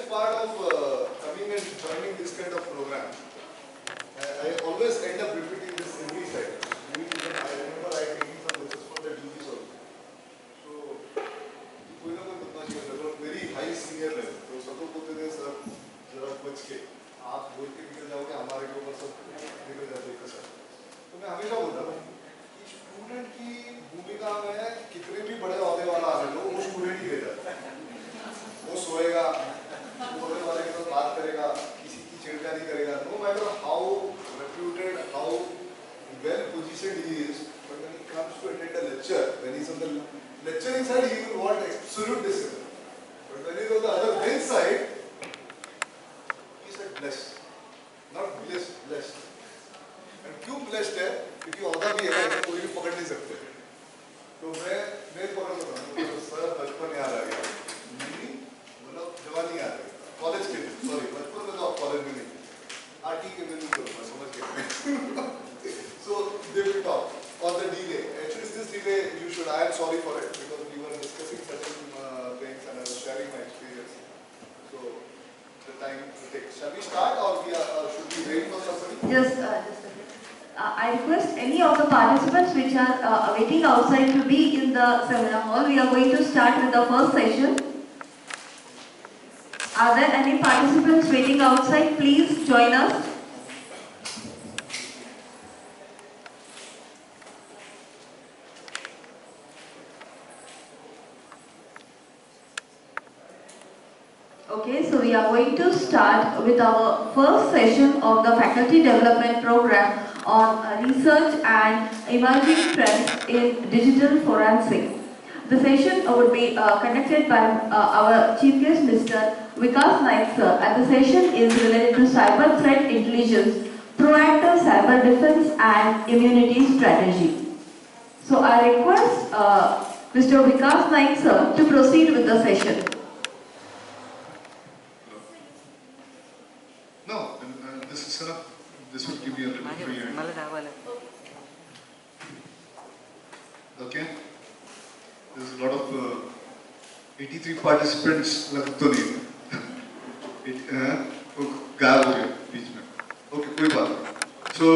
part of coming and joining this kind of program, I always end up repeating this every side. I remember I taking some lectures for the duties also. So, कोई ना कोई बदमाशी करता है, very high senior level. तो सब लोग बोलते थे सर जरा बच के आप बोल के निकल जाओगे हमारे के ऊपर सब निकल जाते हैं सर. तो मैं हमेशा बोलता था कि स्टूडेंट की भूमिका में कितने भी बड़े औहदे वाला आ रहे हो वो स्टूडेंट ही रहता है. वो सोएगा, औहदे वाले के साथ बात करेगा, किसी की छेड़खानी करेगा. No matter how reputed, how well positioned he is, but when he comes to attend a lecture, when he's on the lecturing side, he will want absolute discipline. But when he's on the other bench side, he said blessed, not blessed, blessed. And क्यों blessed है? क्योंकि औहदा भी है, ऐसा कोई भी पकड़ नहीं सकते. तो मैं पकड़ सकता हूँ. सर बचपन याद आ गया. नहीं, मतलब जवानी याद आ गया. कॉलेज के लिए, सॉरी, बचपन में तो आप कॉलेज में नहीं. आरटी के में नहीं करूँगा, समझ के. So they will talk or the delay. Actually, this delay you should. I am sorry for it because we were discussing certain things and I was sharing my experience. So the time to take. Shall we start or should we wait for somebody? Just a second. I request any of the participants which are waiting outside to be in the seminar hall. We are going to start with the first session. Are there any participants waiting outside? Please join us. Okay, so we are going to start with our first session of the faculty development program on research and emerging trends in digital forensic. The session would be conducted by our chief guest, Mr. Vikas Naik sir, and the session is related to cyber threat intelligence, proactive cyber defense and immunity strategy. So I request Mr. Vikas Naik sir to proceed with the session. No, this is enough. This will give you a little free hand. Okay. There's a lot of 83 participants लग तो नहीं. गायब हो गए बीच में. Okay, कोई बात नहीं. So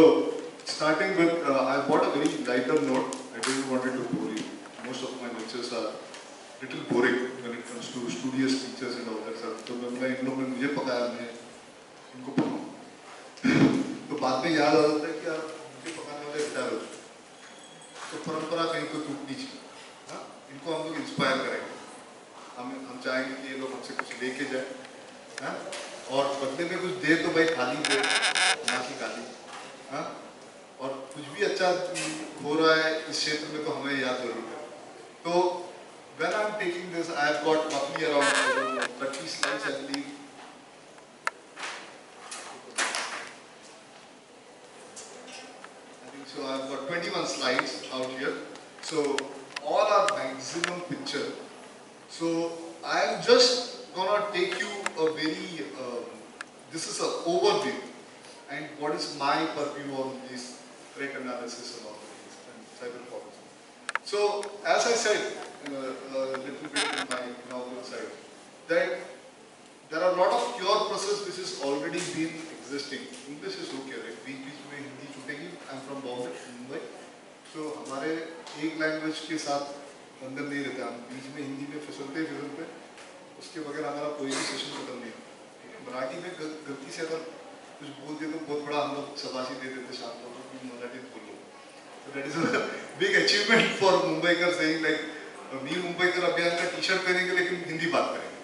starting with, I bought a very lighter note. I didn't want it to bore you. Most of my lectures are little boring when it comes to studious teachers and all that stuff. तो मैं इन लोगों ने मुझे पकाया, मैं इनको पकाऊं. तो बाद में याद आ जाता है कि यार मुझे पकाने वाले रिटायर हो चुके. तो परंपरा कहीं तो टूटनी चाहिए. हाँ, इनको हम लोग इंस्पायर करेंगे. हम चाहेंगे कि ये लोग हमसे कुछ लेके जाए. हाँ, और बदले में कुछ दे तो भाई खाली दे, ना कि गाली. हाँ, और कुछ भी अच्छा हो रहा है इस क्षेत्र में तो हमें याद जरूर है. तो when I'm taking this, I have got roughly around 30 slides, I believe. So I've got 21 slides out here. So all are maximum picture. So I am just gonna take you a very, this is an overview and what is my purview on this threat analysis and all this and cyber forensics. So as I said a little bit in my inaugural side, that there are a lot of cure process which has already been existing. English is okay, right? बीच में Hindi छूटेगी. I'm from Bombay, Mumbai. So हमारे एक language के साथ बंधन नहीं रहता. हम बीच में हिंदी में फिसलते उसके बगैर हमारा कोई भी सेशन खत्म नहीं होता. मराठी में गलती से अगर कुछ बोल दिए तो बहुत बड़ा हम लोग शाबाशी दे देते शाम को कि मराठी बोल लो. So that is a big achievement for Mumbaikar saying like मी मुंबईकर अभियान का टी-शर्ट पहनेंगे लेकिन हिंदी बात करेंगे.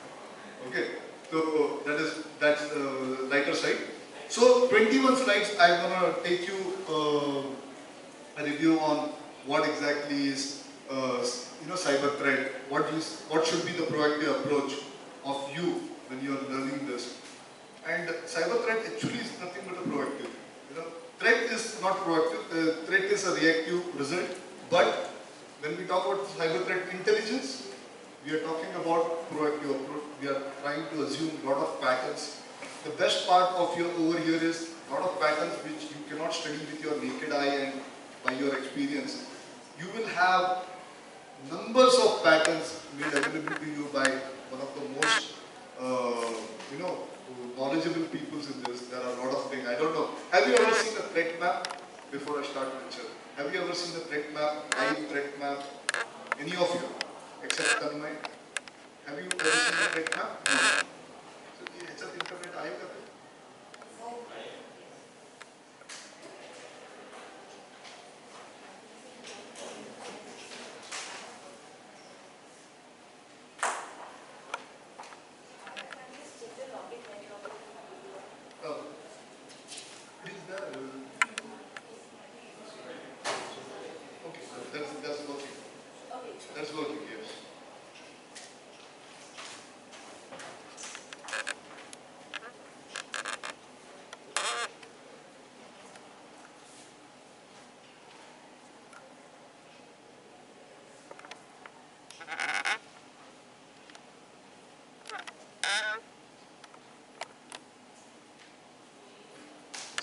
Okay. So that's the lighter side. So 21 slides, I'm gonna take you a review on what exactly is cyber threat. What should be the proactive approach of you when you are learning this. And cyber threat actually is nothing but a proactive. Threat is not proactive. Threat is a reactive result. But when we talk about cyber threat intelligence, we are talking about proactive approach. We are trying to assume a lot of patterns. The best part of over here is a lot of patterns which you cannot study with your naked eye and by your experience. You will have numbers of patterns made available to you by one of the most you know, knowledgeable peoples in this. There are a lot of things. I don't know. Have you ever seen a threat map? Before I start lecture, have you ever seen a threat map, live threat map? Any of you, except Tanmay? Have you ever seen a threat map? No. So, ह्याच्यात internet आहे का ते? Oh, it is there. Okay, that's working. That's working. Yes.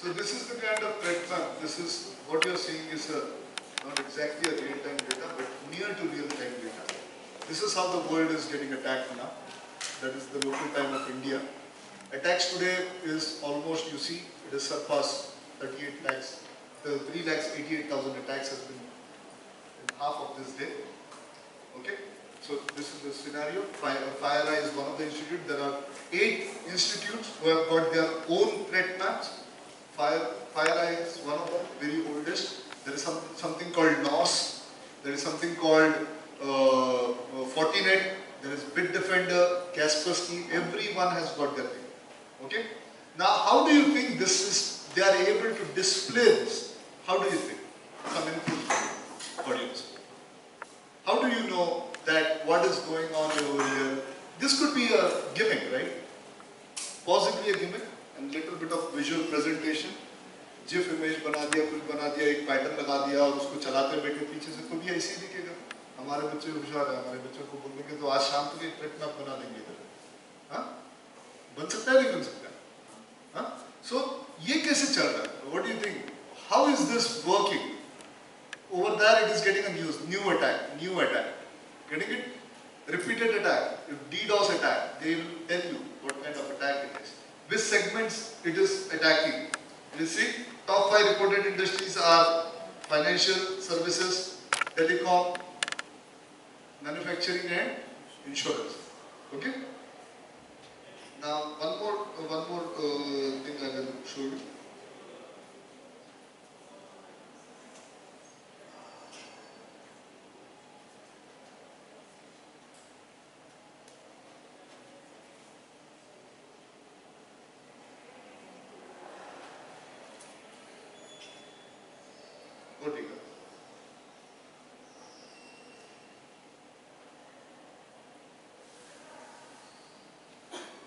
So this is the kind of threat map. This is what you're seeing is not exactly a real-time data, but near to real-time data. This is how the world is getting attacked now. That is the local time of India. Attacks today is almost, you see, it has surpassed 38 lakhs. The 3,88,000 attacks has been in half of this day. Okay? So this is the scenario. FireEye is one of the institutes. There are 8 institutes who have got their own threat maps. FireEye is one of them, very oldest. There is something called NOS. There is something called Fortinet. There is Bitdefender, Kaspersky. Everyone has got their thing. Okay. Now, how do you think this is? They are able to display this. How do you think? Some input, audience. How do you know that what is going on over here? This could be a gimmick, right? Possibly a gimmick. And little bit of visual presentation, GIF image बना दिया, कुछ बना दिया, एक pattern लगा दिया और उसको चलाते बैठे पीछे से तो भी ऐसे ही दिखेगा. हमारे बच्चे होशियार हैं, हमारे बच्चों को बोलेंगे तो आज शाम तक एक थ्रेट मैप बना देंगे इधर. हाँ? बन सकता है नहीं बन सकता? हाँ? So ये कैसे चल रहा है? What do you think? How is this working? Over there it is getting a new attack. Getting it? Repeated attack. If DDoS attack, they will tell you what kind of attack it is. Which segments it is attacking. You see, top 5 reported industries are financial services, telecom, manufacturing and insurance. Okay? Now one more thing I will show you.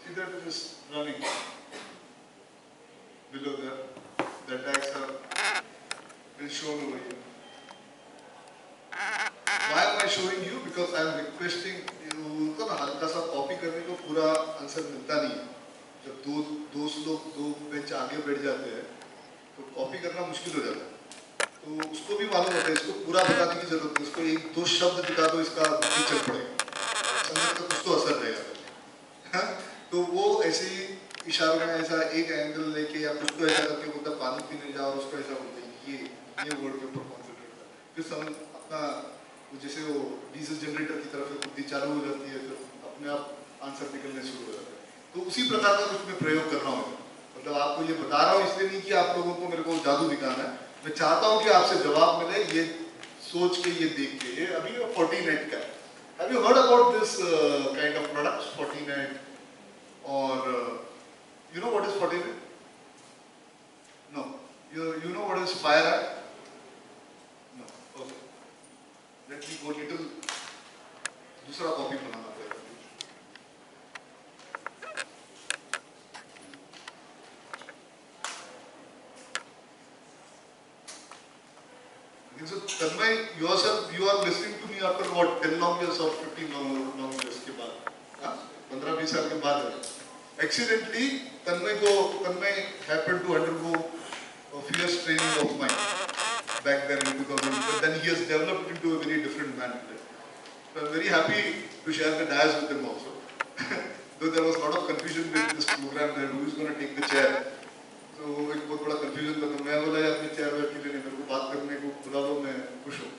See that it is running below there. The attacks have been shown over here. Why am I showing you? Because I am requesting you को ना हल्का सा copy करने को पूरा answer मिलता नहीं है. जब दो बेंच आगे बैठ जाते हैं तो कॉपी करना मुश्किल हो जाता है. तो उसको भी मालूम होता है, इसको पूरा बताने की जरूरत नहीं. इसको 1-2 शब्द दिखा दो, इसका चल पड़ेगा. समझने का कुछ तो असर रहेगा. तो वो ऐसे ही इशारों में ऐसा एक एंगल लेके या कुछ तो ऐसा करके बोलता पानी पीने जाओ और उसको ऐसा बोलते ये वर्ड के ऊपर कॉन्सेंट्रेट कर. फिर हम अपना जैसे वो डीजल जनरेटर की तरफ बुद्धि चालू हो जाती है, फिर अपने आप आंसर निकलने शुरू हो जाता है. तो उसी प्रकार का कुछ मैं प्रयोग कर रहा हूँ. मतलब आपको ये बता रहा हूँ इसलिए नहीं कि आप लोगों को मेरे को जादू दिखाना है. मैं चाहता हूँ कि आपसे जवाब मिले ये सोच के, ये देख के. ये अभी Fortinet का है. Have you heard about this kind of products, Fortinet? Or you know what is Fortinet? No. You know what is FireEye? No. Okay. Let me go little. दूसरा कॉपी बनाना पड़ेगा. So Tanmay, yourself, you are listening to me after what 10 long years or 15 long years के बाद, 15-20 साल के बाद. Accidentally, Tanmay happened to undergo a fierce training of mine back then in 2000. But then he has developed into a very different man today. So I'm very happy to share the dais with him also. though there was a lot of confusion with this program that who is going to take the chair. तो एक बहुत बड़ा confusion था, तो मैं बोला यार मैं chair बैठ के लिए नहीं, मेरे को बात करने को बुला लो, मैं खुश हूँ.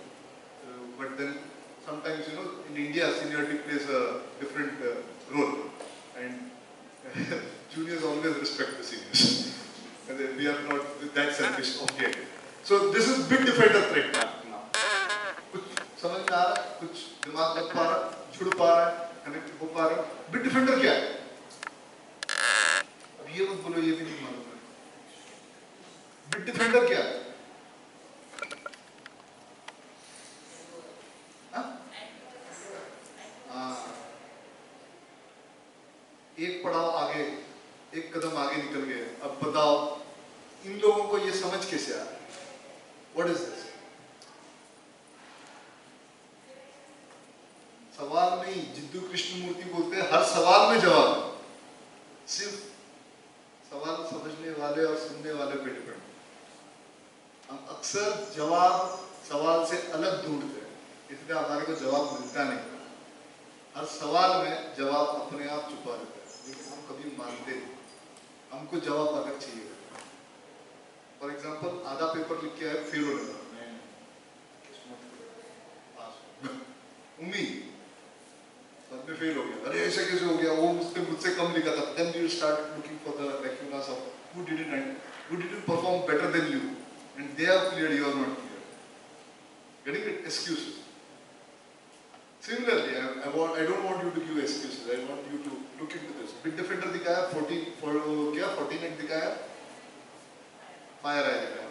But then sometimes in India seniority plays a different role, and juniors always respect the seniors. And we are not that selfish of yet. So this is bit defender threat now. कुछ समझ में आ रहा है, कुछ दिमाग लग पा रहा है, जुड़ पा रहा है, कनेक्ट हो पा रहा है. बिट डिफेंडर क्या है? अब ये मत बोलो ये भी नहीं मालूम है. बिट डिफेंडर क्या है? एक पड़ाव आगे, एक कदम आगे निकल गए. अब बताओ इन लोगों को ये समझ कैसे आ रहा है? What is this? सवाल नहीं, जिद्दू कृष्णमूर्ति बोलते हैं हर सवाल में जवाब है. सिर्फ सवाल समझने वाले और सुनने वाले पे डिपेंड. हम अक्सर जवाब सवाल से अलग ढूंढते हैं, इसलिए हमारे को जवाब मिलता नहीं. हर सवाल में जवाब अपने आप छुपा रहता है, लेकिन हम कभी मानते नहीं. हमको जवाब अलग चाहिए. फॉर एग्जाम्पल आधा पेपर लिख के आए, फेल होने लगा. उम्मीद सब में फेल हो गया. अरे ऐसा कैसे हो गया? वो मुझसे कम लिखा था. Then you start looking for the lacunas of who didn't perform better than you, and they have cleared, you are not clear. Getting it? Excuses. Similarly, I don't want you to give excuses. I want you to look into this. Bit defender दिखाया, 49 दिखाया, fire आया दिखाया.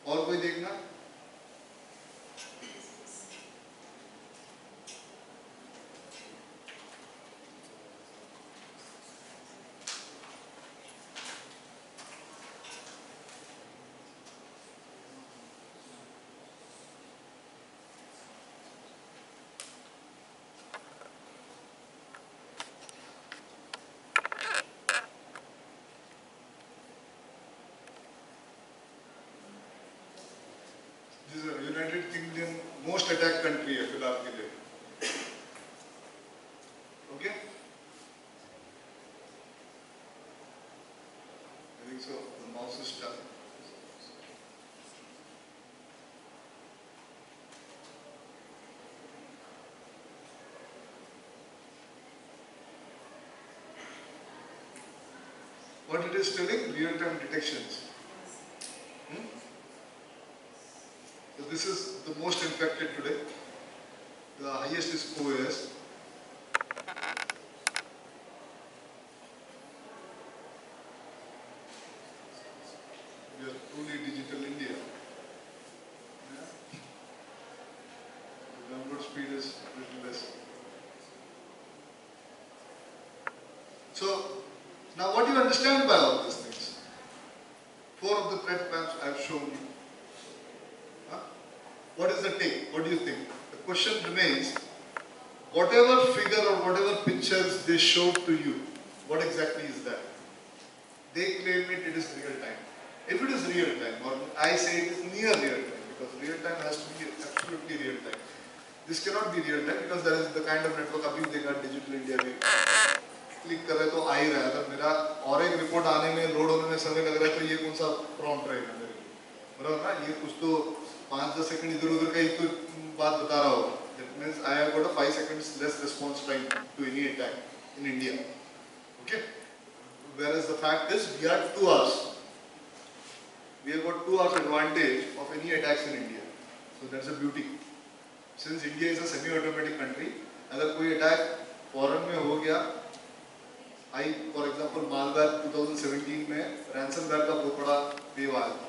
और कोई देखना? This is a United Kingdom most attacked country है फिलहाल के लिए. Okay? I think so. The mouse is stuck. What it is telling? Real-time detections. So this is the most infected today. The highest is OAS. We are truly digital India. The download speed is little less. So now what do you understand by all these things? 4 of the threat maps I have shown you. What is the take? What do you think? The question remains, whatever figure or whatever pictures they showed to you, what exactly is that? They claim it is real time. If it is real time, or I say it is near real time, because real time has to be absolutely real time. This cannot be real time because there is the kind of network अभी देखा Digital India में click कर रहे तो आ ही रहा है. अगर मेरा और एक रिपोर्ट आने में लोड होने में समय लग रहा है तो ये कौन सा प्रॉम्प्ट रहेगा मेरे लिए, बराबर ना? ये कुछ तो 5-10 सेकंड इधर उधर का ही तो बात बता रहा होगा. That means I have got a 5 seconds less response time to any attack in India. Okay? Whereas the fact is we are 2 hours. We have got 2 hours advantage of any attacks in India. So that's a beauty. Since India is a semi-automatic country, अगर कोई attack foreign में हो गया, for example Malware 2017 में ransomware का बहुत बड़ा wave आया था.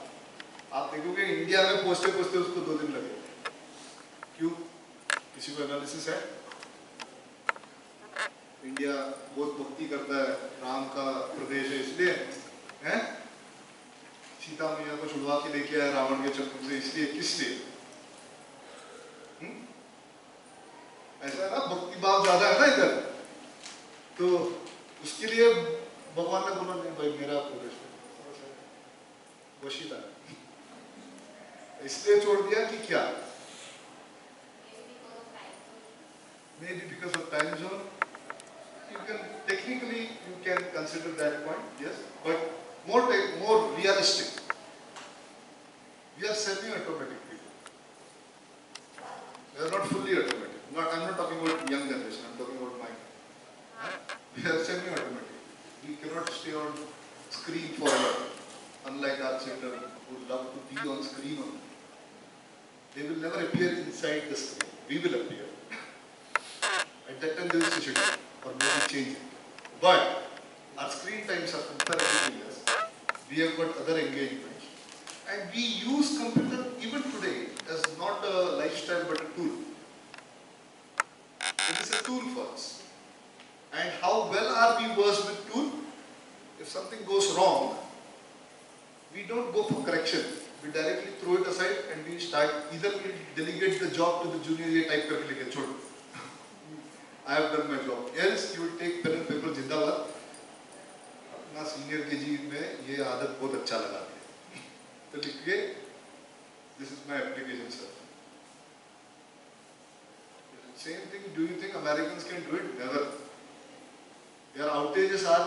आप देखोगे इंडिया में पहुंचते पहुंचते उसको 2 दिन लगे. क्यों? किसी को एनालिसिस है? इंडिया बहुत भक्ति करता है, राम का प्रदेश है इसलिए, हैं? सीता मैया को छुड़वा के लेके आया रावण के चक्कर से, इसलिए किस लिए? ऐसा है ना, भक्ति भाव ज्यादा है ना इधर, तो उसके लिए भगवान ने बोला नहीं भाई मेरा प्रदेश वशीला है, इसलिए छोड़ दिया कि क्या? Maybe because of time zone. You can take technically you can consider that point, yes, but more realistic. We are semi-automatic people. We are not fully automatic. I'm not talking about young generation, I'm talking about mine. We are semi-automatic. We cannot stay on screen forever. Unlike our children who love to be on screen only. They will never appear inside the screen. We will appear. At that time they will switch it off or maybe change it. But our screen times are comparatively less. We have got other engagements. And we use computer even today as not a lifestyle but a tool. It is a tool for us. And how well are we versed with tool? If something goes wrong, we don't go for correction. We directly throw it aside and we start, either we delegate the job to the junior, ye type karke leke chhod. I have done my job. Else you will take pen and paper जिंदाबाद. अपना senior KG में ये आदत बहुत अच्छा लगा दिया. तो लिखिए, this is my application, sir. Same thing, do you think Americans can do it? Never. Their outages are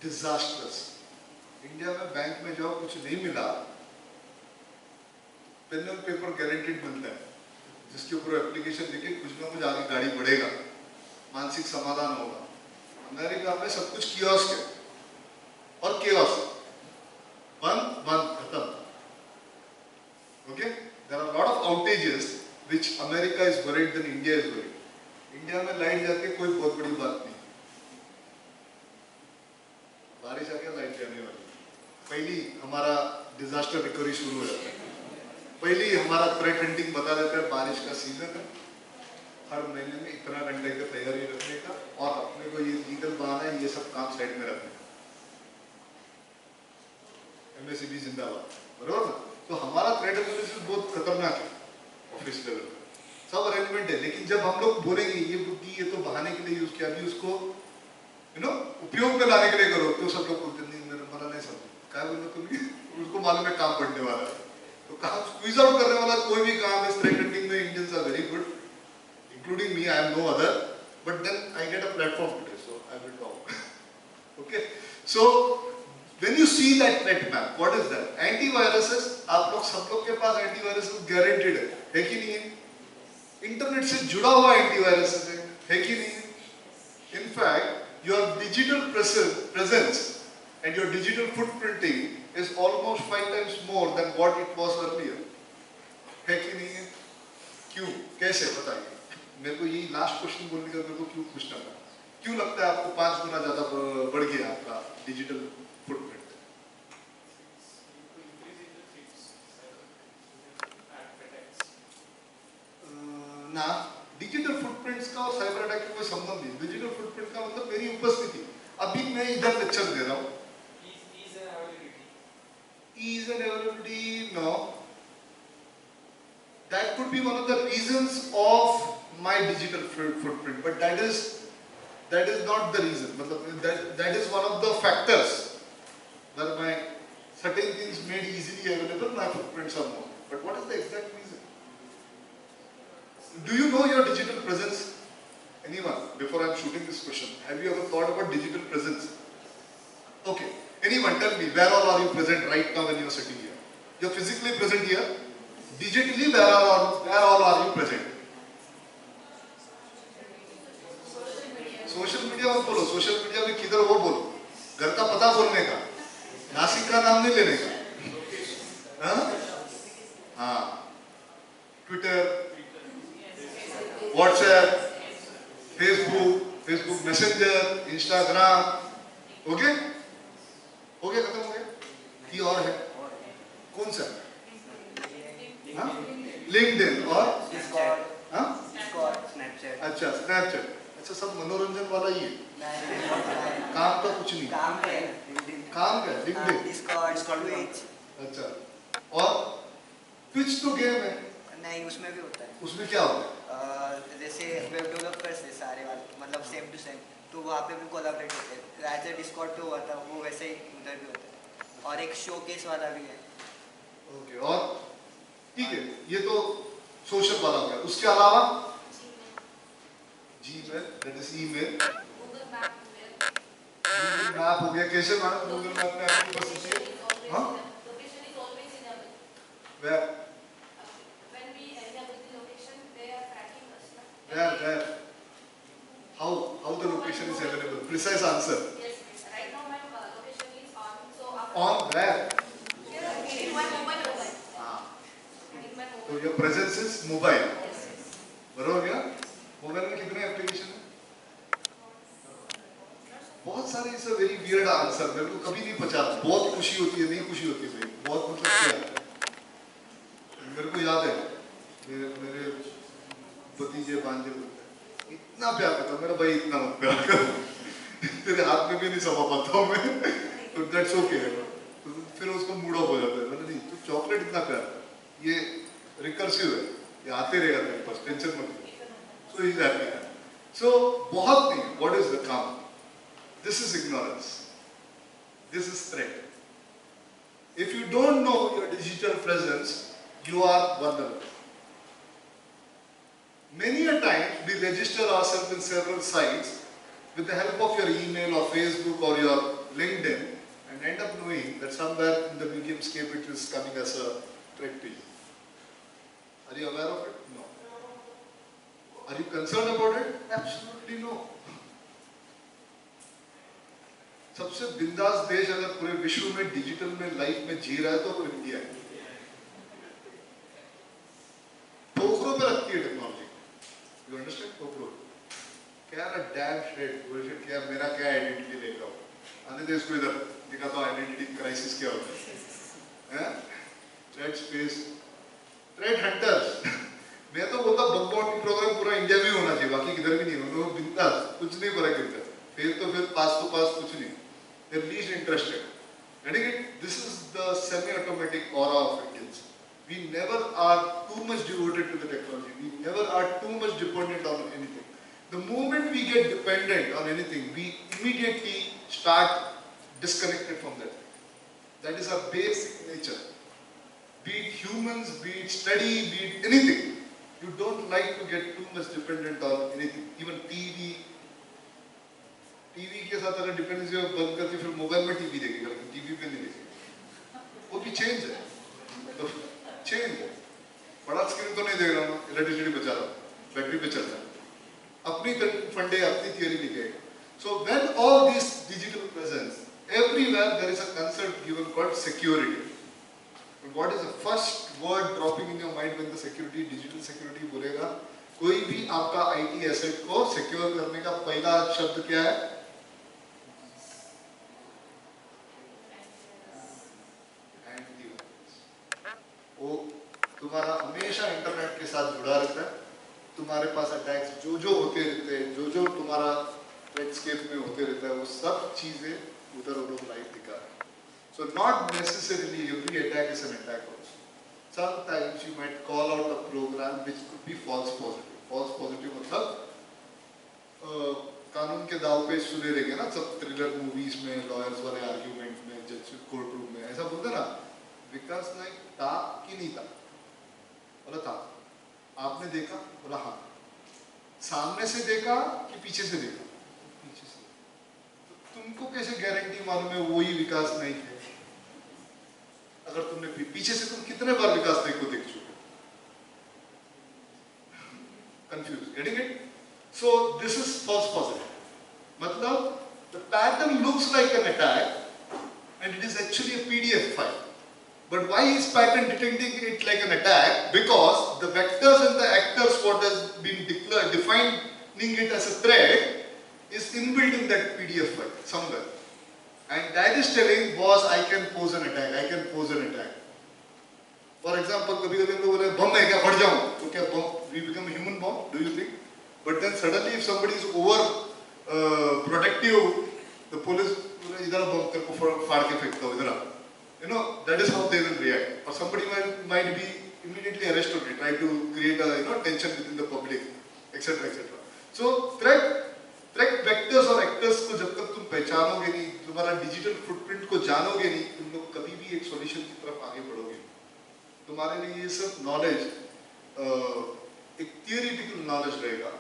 disastrous. India में बैंक में जाओ कुछ नहीं मिला, पेन और पेपर गारंटीड मिलता है, जिसके ऊपर एप्लीकेशन लिखे कुछ ना कुछ आगे गाड़ी बढ़ेगा, मानसिक समाधान होगा. अमेरिका में सब कुछ कियोस्क है और केओस बंद बंद खत्म. Okay? There are a lot of outages which America is worried than India is worried. India में लाइट जाके कोई बहुत बड़ी बात नहीं, बारिश आके लाइट जाने वाली, पहली हमारा डिजास्टर रिकवरी शुरू हो जाता है. पहली हमारा थ्रेट हंटिंग बता देता है बारिश का सीजन है, हर महीने में इतना घंटे की तैयारी रखने का और अपने को ये लीगल बहाना है, ये सब काम साइड में रखने का. MSCB जिंदाबाद, बरोबर ना. तो हमारा थ्रेट एनालिसिस बहुत खतरनाक है ऑफिस लेवल पर, सब अरेंजमेंट है. लेकिन जब हम लोग बोलेंगे ये बुद्धि ये तो बहाने के लिए यूज किया, अभी उसको उपयोग में लाने के लिए करो, तो सब लोग बोलते नहीं, मेरा मना नहीं समझ क्या बोलना तुम्हें, उसको मालूम है काम पड़ने वाला है. तो काम स्क्वीज आउट करने वाला कोई भी काम इस थ्रेट हंटिंग में Indians are very good, including me. I am no other, but then I get a platform today, so I will talk. Okay, so when you see that threat map, what is that? Antiviruses, आप लोग सब लोग के पास antiviruses guaranteed है कि नहीं है? Internet से जुड़ा हुआ एंटीवायरसेस है कि नहीं है? In fact, your digital presence and your digital footprinting is almost 5 times more than what it was earlier. है कि नहीं है? क्यों? कैसे? बताइए. मेरे को ये लास्ट क्वेश्चन बोलने का मेरे को क्यों पूछना था? क्यों लगता है आपको 5 गुना ज्यादा बढ़ गया आपका डिजिटल फुटप्रिंट? ना, डिजिटल फुटप्रिंट्स का और साइबर अटैक का कोई संबंध नहीं. डिजिटल फुटप्रिंट का मतलब मेरी उपस्थिति. अभी मैं इधर लेक्चर दे रहा हूँ. Ease and availability, no. That could be one of the reasons of my digital footprint, but that is not the reason. That is one of the factors where my certain things made easily available, my footprints are more. But what is the exact reason? Do you know your digital presence? Anyone? Before I am shooting this question, have you ever thought about digital presence? Okay. Anyone tell me, where all are you present right now when you are sitting here? You are physically present here. Digitally, where all are you present? Social media मत बोलो. Social media में किधर वो बोलो. घर का पता बोलने का, नासिक का नाम नहीं लेने का. हाँ, Twitter, WhatsApp, Facebook messenger, Instagram. Okay, हो गया, खत्म हो गया. ये और है कौन सा? लिंक्डइन और स्नैपचैट. अच्छा, स्नैपचैट. अच्छा, सब मनोरंजन वाला ही है. काम का कुछ नहीं. काम का लिंक्डइन, डिस्कॉर्ड. अच्छा, और ट्विच तो गेम है. नहीं, उसमें भी होता है. उसमें क्या होता है? जैसे वेब डेवलपर्स है सारे वाले, मतलब सेम टू सेम, तो वहाँ पे भी कोलैबोरेट होते हैं. जैसे डिस्कॉर्ड पे हुआ था वो वैसे ही उधर भी होता है. और एक शोकेस वाला भी है. ओके, और ठीक है, ये तो सोशल वाला हो गया. उसके अलावा Gmail, that is email. Map हो गया, कैसे मैडम गूगल मैप में आपकी बस है? हाँ? Where? Where? How the location is available? Precise answer. On where? So your presence is mobile. बराबर क्या? मोबाइल में कितने एप्लीकेशन है? बहुत सारे. इस वेरी वियर्ड आंसर. मेरे को कभी नहीं पता. बहुत खुशी होती है, नहीं खुशी होती है भाई. बहुत मतलब क्या? मेरे को याद है मेरे भतीजे भांजे इतना प्यार करता. मेरा भाई इतना मत प्यार कर. तेरे हाथ में भी नहीं समा पाता हूँ मैं. तो दैट्स ओके. तो फिर उसको मूड ऑफ हो जाता है. मैंने नहीं, तो चॉकलेट इतना प्यार कर. ये रिकर्सिव है, ये आते रहेगा तेरे पास, टेंशन मत ले. So is happy. सो बहुत नहीं. व्हाट इज द काम? This is ignorance. This is threat. If you don't know your digital presence, you are vulnerable. Many a time we register ourselves in several sites with the help of your email or Facebook or your LinkedIn and end up knowing that somewhere in the mediumscape it is coming as a threat to you. Are you aware of it? No. Are you concerned about it? Absolutely no. सबसे बिंदास देश अगर पूरे विश्व में digital में life में जी रहा है तो वो इंडिया है. पोखरों पे रखती है टेक्नोलॉजी. You understand? पोखरों क्या ना डैम शेड बुलशिट. क्या मेरा क्या आइडेंटिटी लेकर आओ. आने दे इसको इधर. दिखाता हूँ आइडेंटिटी क्राइसिस क्या होता है. Thread space, thread hunters. मैं तो बोलता बग बाउंटी प्रोग्राम पूरा इंडिया में होना चाहिए, बाकी किधर भी नहीं. उन लोग बिंदास, कुछ नहीं फर्क गिरता. फेल तो फिर पास तो पास, कुछ नहीं. They're least interested. This is the semi-automatic aura of Indians. We never are too much devoted to the technology. We never are too much dependent on anything. The moment we get dependent on anything, we immediately start disconnected from that. That is our basic nature. Be it humans, be it study, be it anything. You don't like to get too much dependent on anything. Even TV. TV के साथ अगर dependency बंद करके फिर mobile में TV देखेगा, लेकिन TV पे नहीं देखेगा. वो भी चेंज है. तो चेंज है. बड़ा स्क्रीन तो नहीं देख रहा हूँ, इलेक्ट्रिसिटी बचा रहा हूँ, बैटरी पे चल रहा है. अपनी फंडे, अपनी थियरी लिखेगा. So when all this digital presence everywhere there is a concept given called security. What is the first word dropping in your mind when the security, digital security बोलेगा? कोई भी आपका आईटी एसेट को सिक्योर करने का पहला शब्द क्या है? वो तुम्हारा हमेशा इंटरनेट के साथ जुड़ा रहता है. तुम्हारे पास अटैक्स जो होते रहते हैं, जो तुम्हारा थ्रेडस्केप में होते रहता है, वो सब चीजें उधर वो लोग लाइव दिखा रहे हैं. So not necessarily every attack is an attack also. Sometimes you might call out a program which could be false positive. False positive मतलब कानून के दाव पे सुने रहेंगे ना सब थ्रिलर मूवीज में, लॉयर्स वाले आर्ग्यूमेंट में, जज कोर्ट रूम में ऐसा बोलते ना, विकास नाइक था कि नहीं था? बोला था. आपने देखा? बोला हाँ. सामने से देखा कि पीछे से देखा? पीछे से. तो तुमको कैसे गारंटी मालूम है वही विकास नाइक है? अगर तुमने पीछे से, तुम कितने बार विकास नाइक को देख चुके? Confuse. Getting it? So this is false positive. मतलब the pattern looks like an attack and it is actually a PDF file. But why is pattern detecting it like an attack? Because the vectors and the actors what has been declared, defining it as a threat is inbuilt in that PDF file somewhere. And that is telling boss I can pose an attack, I can pose an attack. For example, कभी-कभी हम लोग बोले बम है क्या, फट जाऊं? तो क्या बम? We become a human bomb? Do you think? But then suddenly if somebody is over protective, the police इधर बम करको फाड़ के फेंकता हो इधर. You know, that is how they will react. Or somebody might be immediately arrested, try to create a tension within the public, etc. etc. So threat vectors और actors को जब तक तुम पहचानोगे नहीं, तुम्हारा डिजिटल फुटप्रिंट को जानोगे नहीं, तुम लोग कभी भी एक सॉल्यूशन की तरफ आगे बढ़ोगे. तुम्हारे लिए ये सब नॉलेज एक थियोरेटिकल नॉलेज रहेगा,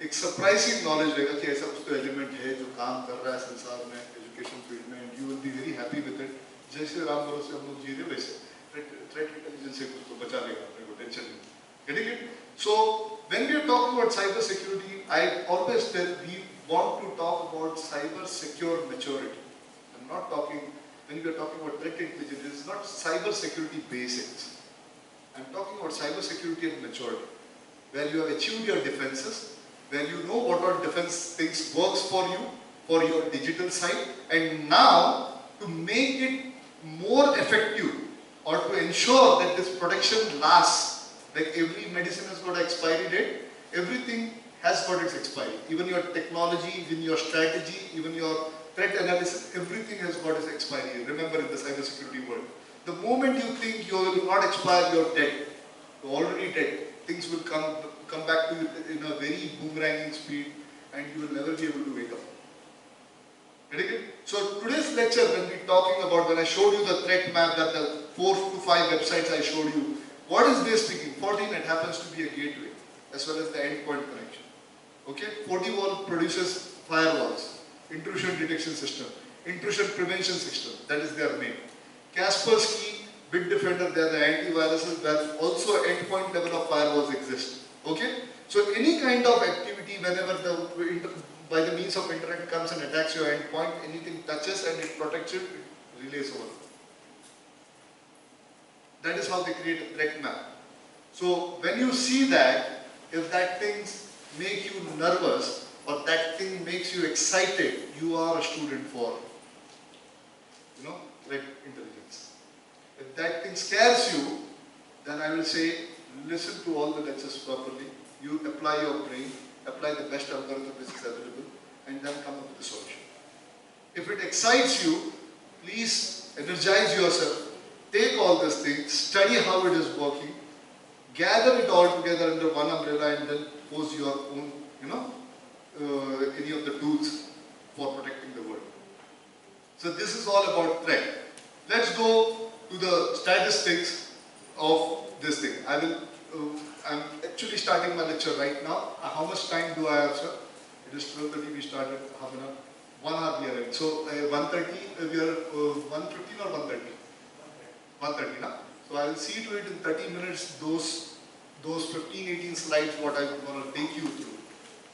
एक सरप्राइजिंग नॉलेज रहेगा कि ऐसा कुछ तो एलिमेंट है जो काम कर रहा है संसार में एजुकेशन फील्ड में, and you will be very happy with it. जैसे राम भरोसे हम लोग जी रहे वैसे थ्रेट इंटेलिजेंस से कुछ तो बचा लेगा अपने को, टेंशन नहीं। Getting it? So when we are talking about cyber security, I always tell we want to talk about cyber secure maturity. I'm not talking, when we are talking about threat intelligence, it's not cyber security basics. I'm talking about cyber security and maturity, where you have achieved your defenses, where you know what all defense things works for you, for your digital side, and now to make it more effective or to ensure that this protection lasts. Like every medicine has got an expiry date, everything has got its expiry. Even your technology, even your strategy, even your threat analysis, everything has got its expiry. Remember, in the cyber security world, the moment you think you will not expire, you're dead. You're already dead. Things will come back to you in a very boomeranging speed, and you will never be able to wake up. Getting it? So today's lecture, when I showed you the threat map, that the 4 to 5 websites I showed you, what is they speaking? Fortinet happens to be a gateway as well as the endpoint connection. Okay? FortiWall produces firewalls, intrusion detection system, intrusion prevention system. That is their name. Kaspersky, Bitdefender, they are the antiviruses where also endpoint level of firewalls exist. Okay? So any kind of activity, whenever by the means of internet comes and attacks your endpoint, anything touches and it protects it, it relays over. That is how they create a threat map. So when you see that, if that thing make you nervous or that thing makes you excited, you are a student for, threat intelligence. If that thing scares you, then I will say, listen to all the lectures properly. You apply your brain, apply the best algorithm which is available, and then come up with a solution. If it excites you, please energize yourself. Take all these things, study how it is working, gather it all together under one umbrella, and then pose your own, any of the tools for protecting the world. So this is all about threat. Let's go to the statistics of this thing. I'm actually starting my lecture right now. How much time do I have, sir? It is 12:30. We started half an hour. 1 hour we are in. So 1:30. We are 1:15 or 1:30. 1:30, na? So I will see to it in 30 minutes, those 15-18 slides what I'm going to take you through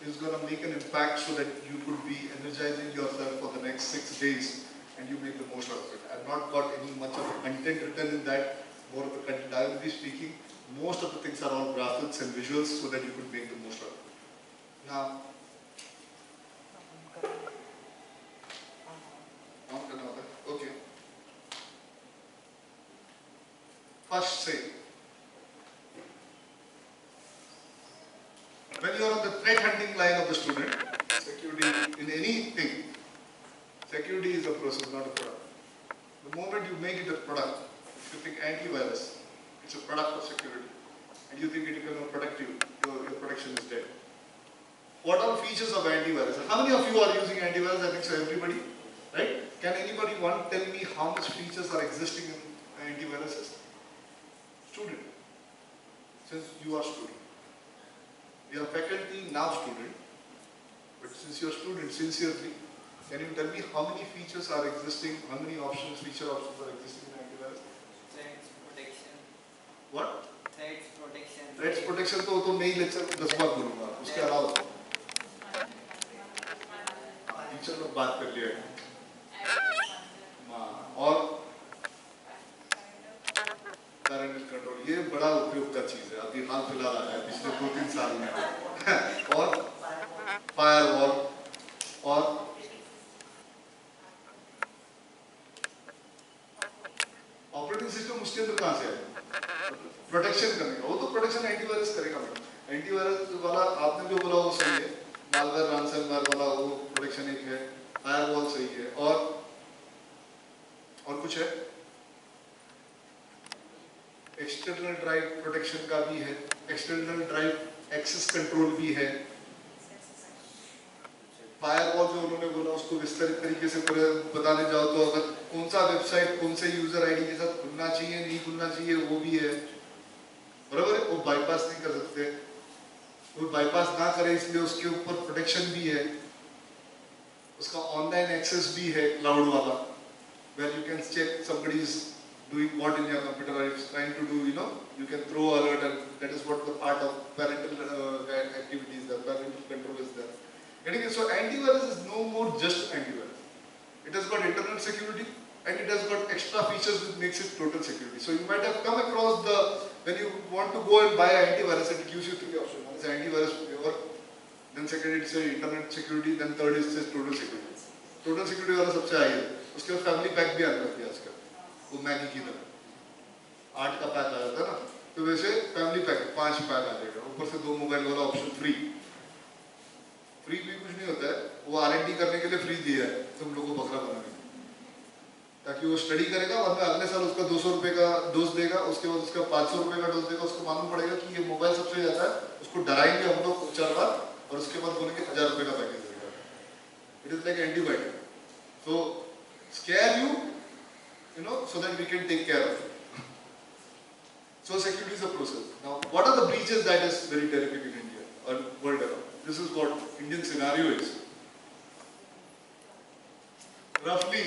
is going to make an impact so that you could be energizing yourself for the next 6 days and you make the most of it. I've not got any much of content written in that, more of the content I will be speaking. Most of the things are all graphics and visuals so that you could make the most of it. Now, okay. First say, when you are on the threat hunting line of the student, security in anything, security is a process, not a product. The moment you make it a product, if you think antivirus, it's a product of security, and you think it can protect you, your protection is dead. What are features of antivirus? How many of you are using antivirus? I think so, everybody, right? Can anybody tell me how much features are existing in antiviruses? Student, since you are student. You are faculty, now student, but since you are student, sincerely, can you tell me how many features are existing, how many feature options are existing in antivirus? Threats protection. What? Threats protection. Threats protection तो मैं ही lecture 10 बार बोलूँगा, उसके अलावा teacher लोग बात कर लिया है, और करंट कंट्रोल, ये बड़ा उपयोग का चीज है, अभी हाल फिलहाल आया है पिछले 2-3 साल में और फायरवॉल और ऑपरेटिंग सिस्टम उसके अंदर कहाँ से आया? प्रोटेक्शन करने का, वो तो प्रोटेक्शन एंटीवायरस करेगा। एंटीवायरस वाला आपने जो बोला वो सही है, मालवेयर रैंसमवेयर वाला वो प्रोटेक्शन एक है, फायरवॉल सही है, और कुछ है, एक्सटर्नल ड्राइव प्रोटेक्शन का भी है, एक्सटर्नल ड्राइव एक्सेस कंट्रोल भी है, फायरवॉल जो उन्होंने बोला उसको विस्तारित तरीके से पूरे बताने जाओ तो अगर कौन सा वेबसाइट कौन से यूजर आईडी के साथ खुलना चाहिए नहीं खुलना चाहिए वो भी है, बराबर है, वो बाईपास नहीं कर सकते, कोई बाईपास ना करे इसलिए उसके ऊपर प्रोटेक्शन भी है, उसका ऑनलाइन एक्सेस भी है क्लाउड वाला, where you can check somebody is doing what in your computer or is trying to do, you can throw alert, and that is what the part of parental activities, the parental control is there. Anyway, so antivirus is no more just antivirus. It has got internal security and it has got extra features which makes it total security. So you might have come across when you want to go and buy antivirus, it gives you three options. One is antivirus pure, then second it says internet security, then third it says total security. Total security वाला सबसे high है. उसके बाद family pack भी आने लग गया आजकल, वो मैगी की तरह 8 का पैक आया था ना, तो वैसे फैमिली पैक 5 पैक आ जाएगा, ऊपर से 2 मोबाइल वाला ऑप्शन फ्री भी कुछ नहीं होता है, वो R&D करने के लिए फ्री दिया है तुम लोगों को बकरा बनाने के लिए, ताकि वो स्टडी करेगा, बाद में अगले साल उसका 200 रुपए का डोज देगा, उसके बाद उसका 500 रुपए का डोज देगा, उसको मालूम पड़ेगा कि ये मोबाइल सबसे ज्यादा है, उसको डराएंगे हम लोग 4 बार और उसके बाद बोलेंगे 1000 रुपए का पैकेज देगा. It is like antibiotic, so scare you, so that we can take care of it. So security is a process. Now, what are the breaches that is very terrific in India or world around? This is what Indian scenario is. Roughly,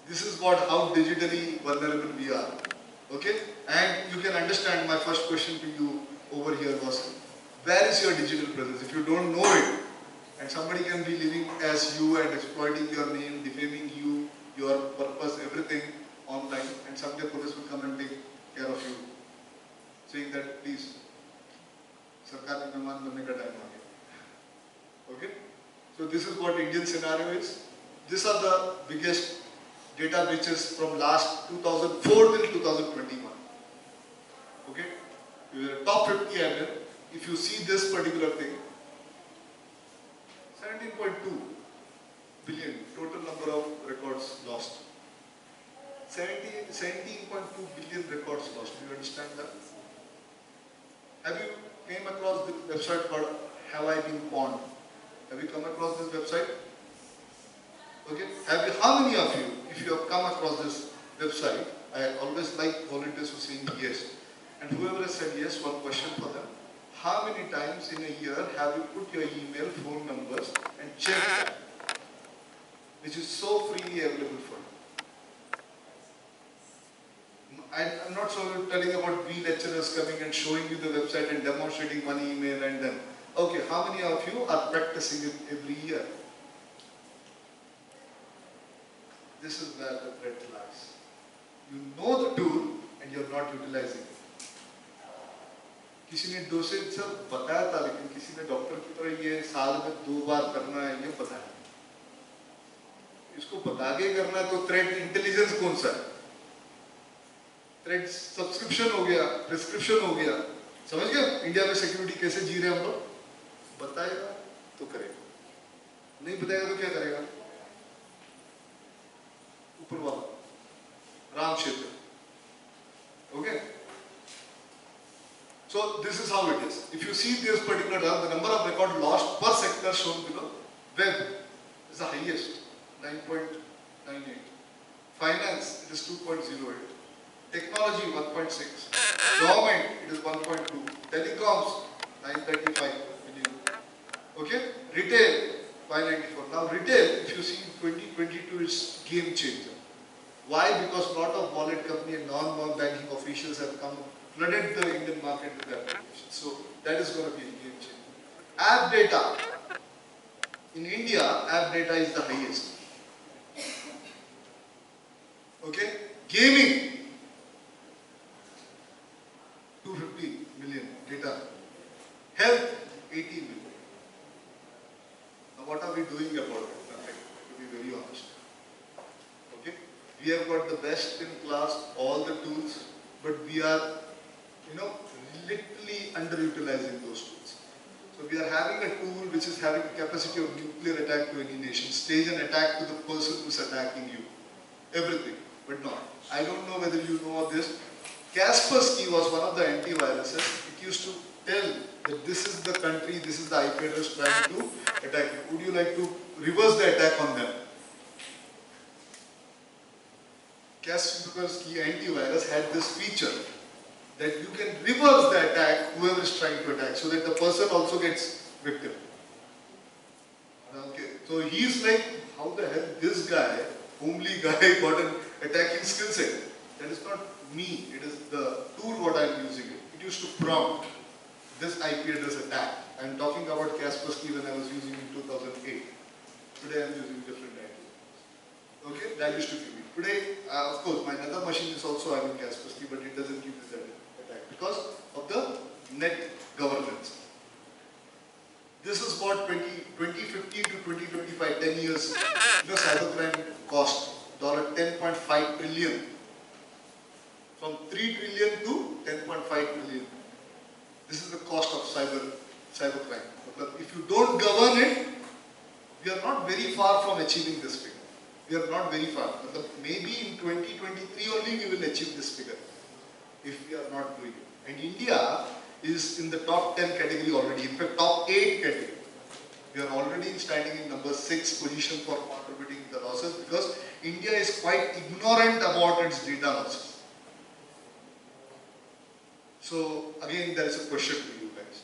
this is how digitally vulnerable we are. Okay? And you can understand my first question to you over here was, where is your digital presence? If you don't know it, and somebody can be living as you and exploiting your name, defaming you, your purpose, everything online, and someday police will come and take care of you, saying that please, सरकार में मेहमान बनने का time आ गया. Okay? So this is what Indian scenario is. These are the biggest data breaches from last 2004 till 2021. Okay? We are top 50 ML. If you see this particular thing, 17.2 billion total number of records lost. 17.2 billion records lost. Do you understand that? Have you came across the website called Have I Been Pawned? Have you come across this website? Okay. How many of you, if you have come across this website, I always like volunteers who saying yes. And whoever has said yes, one question for them. How many times in a year have you put your email, phone numbers and checked that? Which is so freely available for you. I'm not so telling about we lecturers coming and showing you the website and demonstrating one email and then, okay, how many of you are practicing it every year? This is where the threat lies. You know the tool and you're not utilizing it. किसी ने dosage सब बताया था, लेकिन किसी ने doctor की तरह ये साल में 2 बार करना है ये बताया. इसको बता के करना है, तो थ्रेट इंटेलिजेंस कौन सा है? थ्रेट सब्सक्रिप्शन हो गया, प्रिस्क्रिप्शन हो गया. समझ गए इंडिया में सिक्योरिटी कैसे जी रहे हैं हम लोग? बताएगा तो करेगा, नहीं बताएगा तो क्या करेगा? ऊपर वाला राम क्षेत्र. Okay? So this is how it is. If you see this particular the number of record lost per sector shown below, web is the highest, 9.98. Finance, it is 2.08. Technology, 1.6. Government, it is 1.2. Telecoms, 935 million. Okay? Retail, 594. Now retail, if you see 2022 is game changer. Why? Because a lot of wallet company and non-banking officials have come flooded the Indian market with their applications. So that is going to be a game changer. App data. In India, app data is the highest. Okay? Gaming. 250 million data. Health, 80 million. Now what are we doing about it? Nothing, to be very honest. Okay? We have got the best in class, all the tools, but we are literally underutilizing those tools. So we are having a tool which is having capacity of nuclear attack to any nation, stage an attack to the person who is attacking you. Everything, but not. I don't know whether you know this. Kaspersky was one of the antiviruses. It used to tell that this is the country, this is the IP address trying to attack you. Would you like to reverse the attack on them? Kaspersky antivirus had this feature that you can reverse the attack, whoever is trying to attack, so that the person also gets victim. Okay, so he's like, how the hell this guy, homely guy, got an attacking skill set? That is not me, it is the tool what I am using it. It used to prompt this IP address attack. I am talking about Kaspersky when I was using it in 2008. Today I am using different IP. Okay, that used to give me. Today, of course, my other machine is also having Kaspersky, but it doesn't give this attack because of the net governance. This is what 2015 to 2025, 10 years, cybercrime cost $10.5 trillion. From 3 trillion to 10.5 trillion. This is the cost of cybercrime. But if you don't govern it, we are not very far from achieving this figure. We are not very far. But maybe in 2023 only we will achieve this figure if we are not doing it. And India is in the top 10 category already. In fact, top 8 category. We are already standing in number 6 position for contributing the losses because India is quite ignorant about its data losses. So again, there is a question to you guys.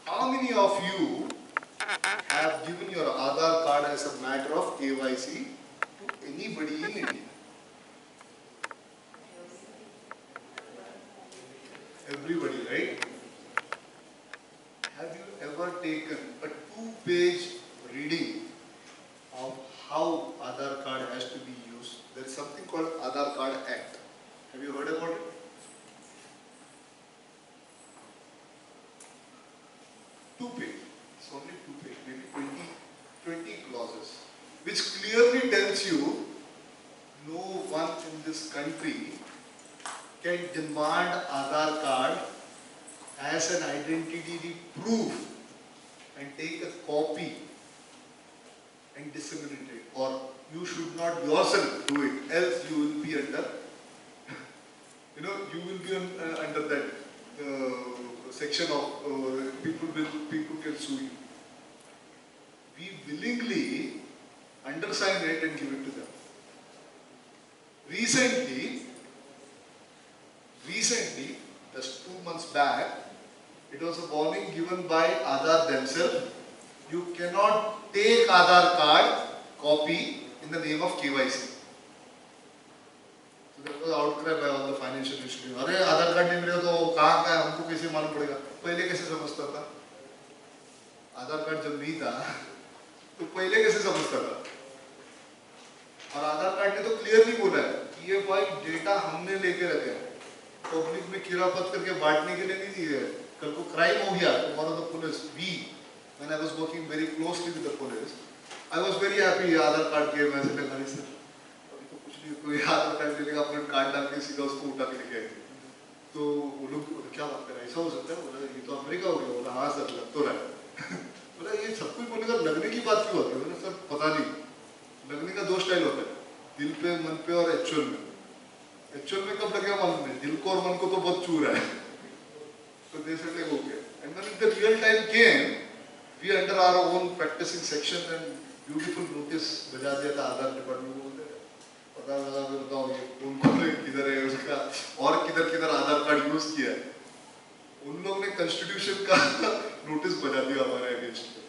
How many of you have given your Aadhaar card as a matter of KYC to anybody in India? Everybody, right? Have you ever taken a 2-page reading of how Aadhaar card has to be used? There is something called Aadhaar Card Act. Have you heard about it? 2 pages. It's only 2 pages, maybe 20 clauses, which clearly tells you no one in this country can demand Aadhaar card as an identity proof and take a copy and disseminate it, or you should not yourself do it, else you will be under, you will be under that section of people can sue you. We willingly undersign it and give it to them. Recently, just 2 months back, it was a warning given by Aadhaar themselves. You cannot take Aadhaar card copy in the name of KYC. So there was outcry by all the financial institutions. अरे आधार card नहीं मिलेगा तो कहाँ का है, हमको कैसे मालूम पड़ेगा? पहले कैसे समझता था? आधार कार्ड जब नहीं था, तो पहले कैसे समझता था? और आधार कार्ड ने तो क्लियरली बोला है कि ये भाई डेटा हमने लेके रखे हैं, पब्लिक में खिलाफत करके बांटने के लिए नहीं दिए। कल को क्राइम हो गया, tomorrow the police, when I was working very closely with the police, I was very happy Aadhaar card के मैंने लगा नहीं सर, अभी तो कुछ नहीं, कोई आधार कार्ड लेगा अपना कार्ड डाल के सीधा उसको उठा के लेके आएंगे। तो वो लोग क्या बात कर रहे हैं, ऐसा हो सकता है? बोला ये तो अमेरिका हो गया। बोला हाँ सर लग तो रहा है। बोला ये सब कुछ बोलेगा, लगने की बात क्यों होती है? बोला सर पता नहीं, लगने का 2 स्टाइल होता है, दिल पे, मन पे और एक्चुअल में। एक्चुअल में कब लगेगा मालूम नहीं, दिल को और मन को तो बहुत चूर है। So they said like okay, and when the real time came, we under our own practicing section and beautiful notice बजा दिया था आधार डिपार्टमेंट को, बोलते पता लगा फिर बताओ ये कौन किधर है उसका और किधर आधार कार्ड यूज किया है। उन लोग ने कॉन्स्टिट्यूशन का नोटिस बजा दिया हमारे अगेंस्ट में।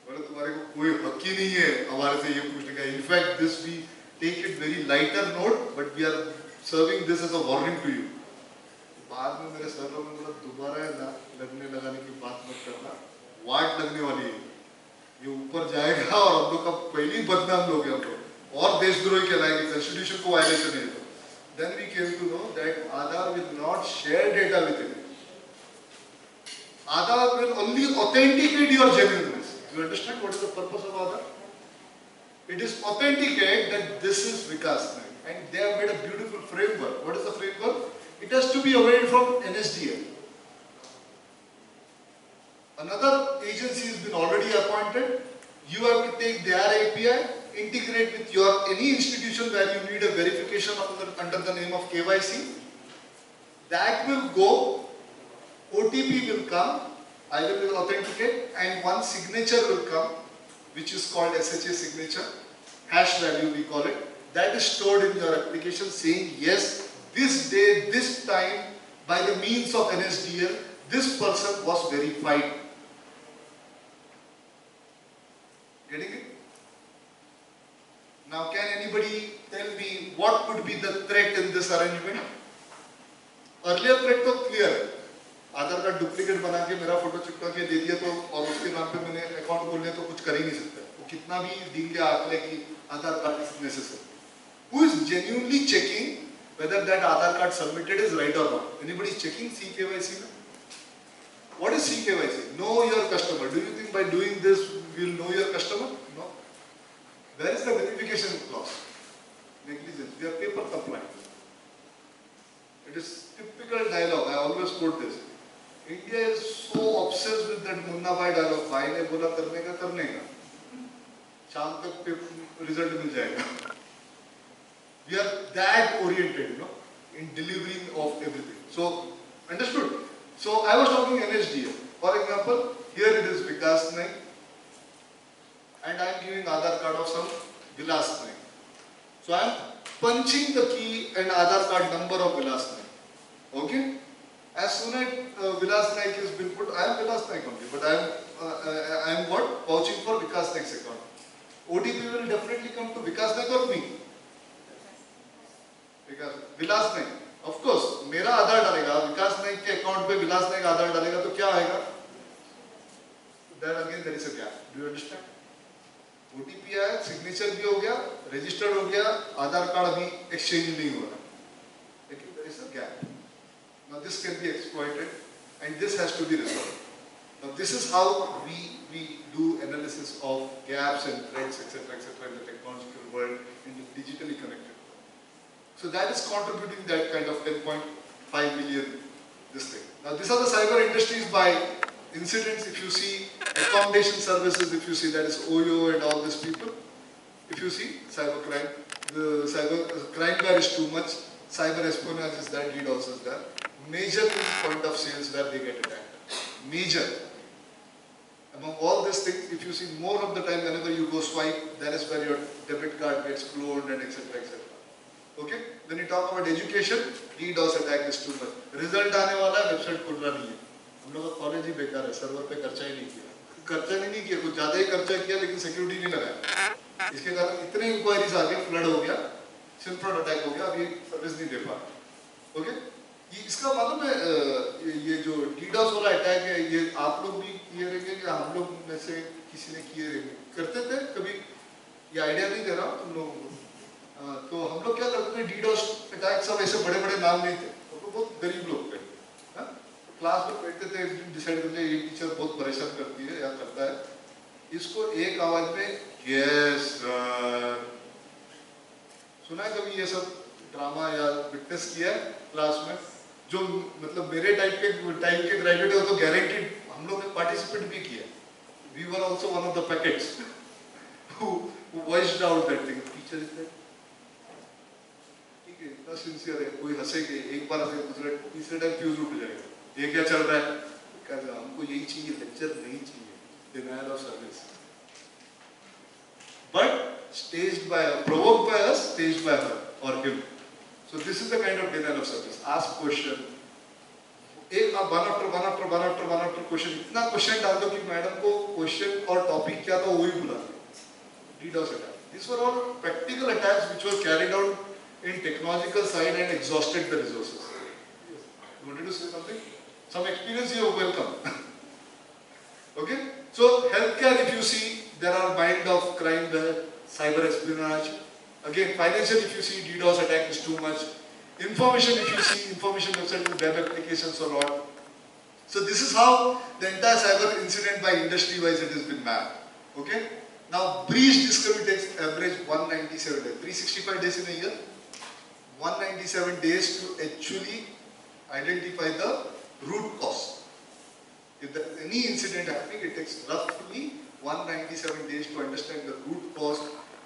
बोले तुम्हारे को कोई हक ही नहीं है हमारे से ये पूछने का। In fact this we take it very lighter note, but we are serving this as a warning to you. बाद में मेरे सर लोगों ने बोला दोबारा है ना लगने लगाने की बात मत करना, वाट लगने वाली है, ये ऊपर जाएगा और हम लोग का पहली बदनाम लोग हैं हम लोग और देशद्रोही कहलाएंगे, कॉन्स्टिट्यूशन को वायलेशन है। तो then we came to know that Aadhaar will not share data with you. Aadhaar will only authenticate your genuineness. You understand what is the purpose of Aadhaar? It is authenticate that this is Vikas Naik, and they have made a beautiful framework. What is the framework? It has to be away from NSDL. Another agency has been already appointed. You have to take their API, integrate with your any institution where you need a verification under the name of KYC. That will go, OTP will come, I will authenticate, and one signature will come, which is called SHA signature, hash value we call it. That is stored in your application saying yes, this day, this time, by the means of NSDL, this person was verified. Getting it? Now can anybody tell me what could be the threat in this arrangement? Earlier threat तो clear है. आधार card duplicate बना के मेरा photo चिपका के दे दिया तो और उसके नाम पे मैंने अकाउंट खोल लिया तो कुछ कर ही नहीं सकता. वो कितना भी डील या आंकड़े की आधार card is necessary. Who is genuinely checking whether that Aadhaar card submitted is right or not? Anybody is checking CKYC? What is CKYC? Know your customer. Do you think by doing this we will know your customer? No. Where is the verification clause? Negligence. We are paper compliant. It is typical dialogue. I always quote this. India is so obsessed with that Munna Bhai dialogue. Bhai ने बोला करने का करने का. शाम तक result मिल जाएगा. We are that oriented, in delivering of everything. So, understood? So, I was talking NSDL. For example, here it is Vikas Naik, and I am giving Aadhaar card of some Vilas Naik. So, I am punching the key and Aadhaar card number of Vilas Naik. Okay? As soon as Vilas Naik has been put, I am Vilas Naik only, but I am what? Vouching for Vikas Naik's account. OTP will definitely come to Vikas Naik or me. Vilas Naik, of course मेरा आधार डालेगा, विकास नाइक के account पे विलास नाइक आधार डालेगा तो क्या आएगा? Then again there is a gap. Do you understand? OTP आया, signature भी हो गया, रजिस्टर्ड हो गया, आधार कार्ड अभी एक्सचेंज नहीं हो रहा, लेकिन there is a gap. Now this can be exploited and this has to be resolved. Now this is how we do analysis of gaps and threats, etc., in the technological world, in the digitally connected. So that is contributing that kind of 10.5 million this thing. Now these are the cyber industries by incidents. If you see accommodation services, if you see that is OYO and all these people. If you see cyber crime, the cyber crime there is too much. Cyber espionage is there, DDoS is there. Major point of sales where they get attacked. Major. Among all these things, if you see more of the time whenever you go swipe, that is where your debit card gets cloned and etc. Okay? Then you talk about education, DDoS attack is too much. Result आने वाला है, website खुल रहा नहीं है. हम लोग का कॉलेज ही बेकार है, सर्वर पे खर्चा ही नहीं किया. खर्चा नहीं किया, कुछ ज़्यादा ही खर्चा किया लेकिन सिक्योरिटी नहीं लगाया. इसके कारण इतने इंक्वायरीज आ गए, फ्लड हो गया, सिम फ्रॉड अटैक हो गया, अभी सर्विस नहीं दे पा. ओके? इसका मालूम है ये जो DDoS वाला अटैक है, ये आप लोग भी किए रहेंगे या हम लोग में से किसी ने किए रहेंगे? करते थे कभी? ये आइडिया नहीं दे रहा तुम लोगों को. तो हम लोग क्या करते थे, DDoS अटैक सब ऐसे बड़े बड़े नाम नहीं थे, तो बहुत गरीब लोग थे. क्लास में बैठते थे, डिसाइड करते ये टीचर बहुत परेशान करती है या करता है, इसको एक आवाज में यस सर. सुना है कभी ये सब ड्रामा या विटनेस किया है क्लास में? जो मतलब मेरे टाइम के ग्रेजुएट हो तो गारंटीड हम लोग ने पार्टिसिपेट भी किया. We were also one of the packets who voiced out that thing. Teacher is there. इतना सिंसियर है, कोई हंसे के एक बार हंसे, दूसरे तीसरे टाइम फ्यूज उठ जाएगा. ये क्या चल रहा है? कहते हमको यही चाहिए, लेक्चर नहीं चाहिए, denial of service. But staged by her, provoked by us, staged by her or him. So this is the kind of denial of service. Ask question. एक आप one after question, इतना क्वेश्चन डाल दो कि madam को question और topic क्या था वही भुला दो. DDoS attack. These were all practical attacks which were carried out in technological side and exhausted the resources. You wanted to say something? Some experience you are welcome. Okay? So healthcare, if you see, there are mind of crime there, cyber espionage. Again, financial, if you see, DDoS attack is too much. Information, if you see, information website with web applications or not. So this is how the entire cyber incident by industry-wise it has been mapped. Okay? Now, breach discovery takes average 197 days, 365 days in a year. 197 days to actually identify the root cause. If there is any incident happening, it takes roughly 197 days to understand the root cause,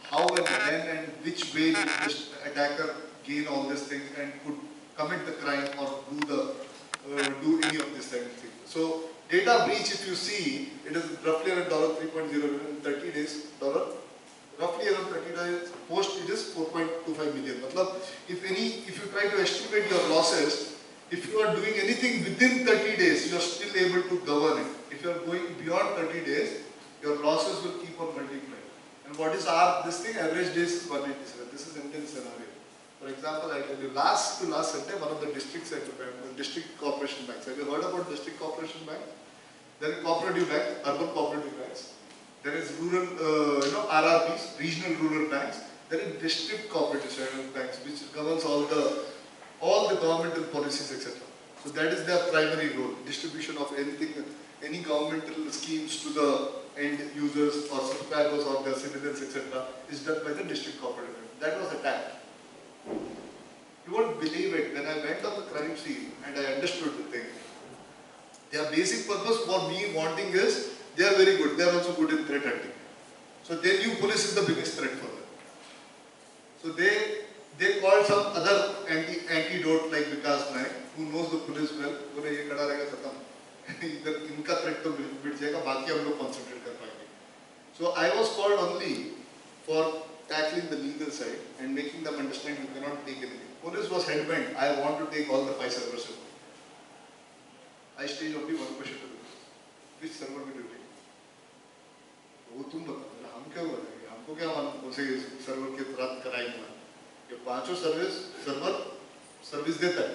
how and when and which way did the attacker gain all these things and could commit the crime or do any of these things. So data breach, if you see, it is roughly around $3.0 in 30 days, roughly around 30 days post it is 4.25 million. Matlab, if you try to estimate your losses, if you are doing anything within 30 days, you are still able to govern it. If you are going beyond 30 days, your losses will keep on multiplying. And what is this thing? Average days is 187. This is Indian scenario. For example, I tell you, last Sunday, one of the district corporation banks. Have you heard about district corporation bank? There is cooperative bank, urban cooperative banks. There is rural, RRBs, regional rural banks. There is district cooperative banks, which governs all the governmental policies, etc. So that is their primary role: distribution of anything, any governmental schemes to the end users or subscribers or their citizens, etc. is done by the district cooperative bank. That was attacked. You won't believe it. When I went on the crime scene and I understood the thing, their basic purpose for me wanting is, they are very good. They are also good in threat hunting. So they knew police is the biggest threat for them. So they called some other antidote like Vikas Naik, who knows the police well. बोले ये खड़ा रहेगा खत्म. इधर इनका threat तो मिट जाएगा, बाकी हम लोग concentrate कर पाएंगे. So I was called only for tackling the legal side and making them understand you cannot take anything. Police was hellbent. I want to take all the 5 servers. I staged only one question to the police. Which server will you take? वो तुम बताओ, हम क्या बताएंगे? हमको क्या मालूम कौन से सर्वर के प्राप्त कराएंगे? ये पांचों सर्वर सर्विस देता है.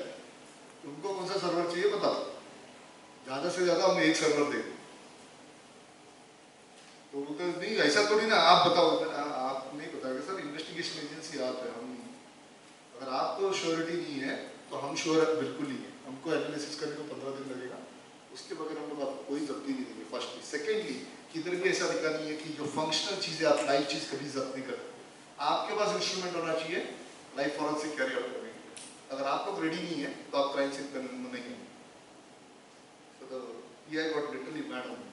तुमको कौन सा सर्वर चाहिए बताओ. ज़्यादा से ज़्यादा हम एक सर्वर देंगे. तो बोलते नहीं ऐसा थोड़ी ना, आप बताओ. आप नहीं बताओगे सर, इन्वेस्टिगेशन एजेंसी आप है, हम नहीं. अगर आपको श्योरिटी नहीं है तो हम श्योर बिल्कुल नहीं है. हमको एनालिसिस करने को 15 दिन लगेगा. उसके बगैर हम लोग आपको कोई जब्ती नहीं देंगे. फर्स्टली. सेकेंडली, किधर भी ऐसा लिखा नहीं है कि जो फंक्शनल चीजें आप लाइव चीज कभी जब्त नहीं करते. आपके पास इंस्ट्रूमेंट होना चाहिए लाइव फॉरेंसिक कैरी आउट करने के लिए. अगर आप लोग रेडी नहीं है तो आप क्राइम सीन करने में नहीं है. तो PI got literally mad on me.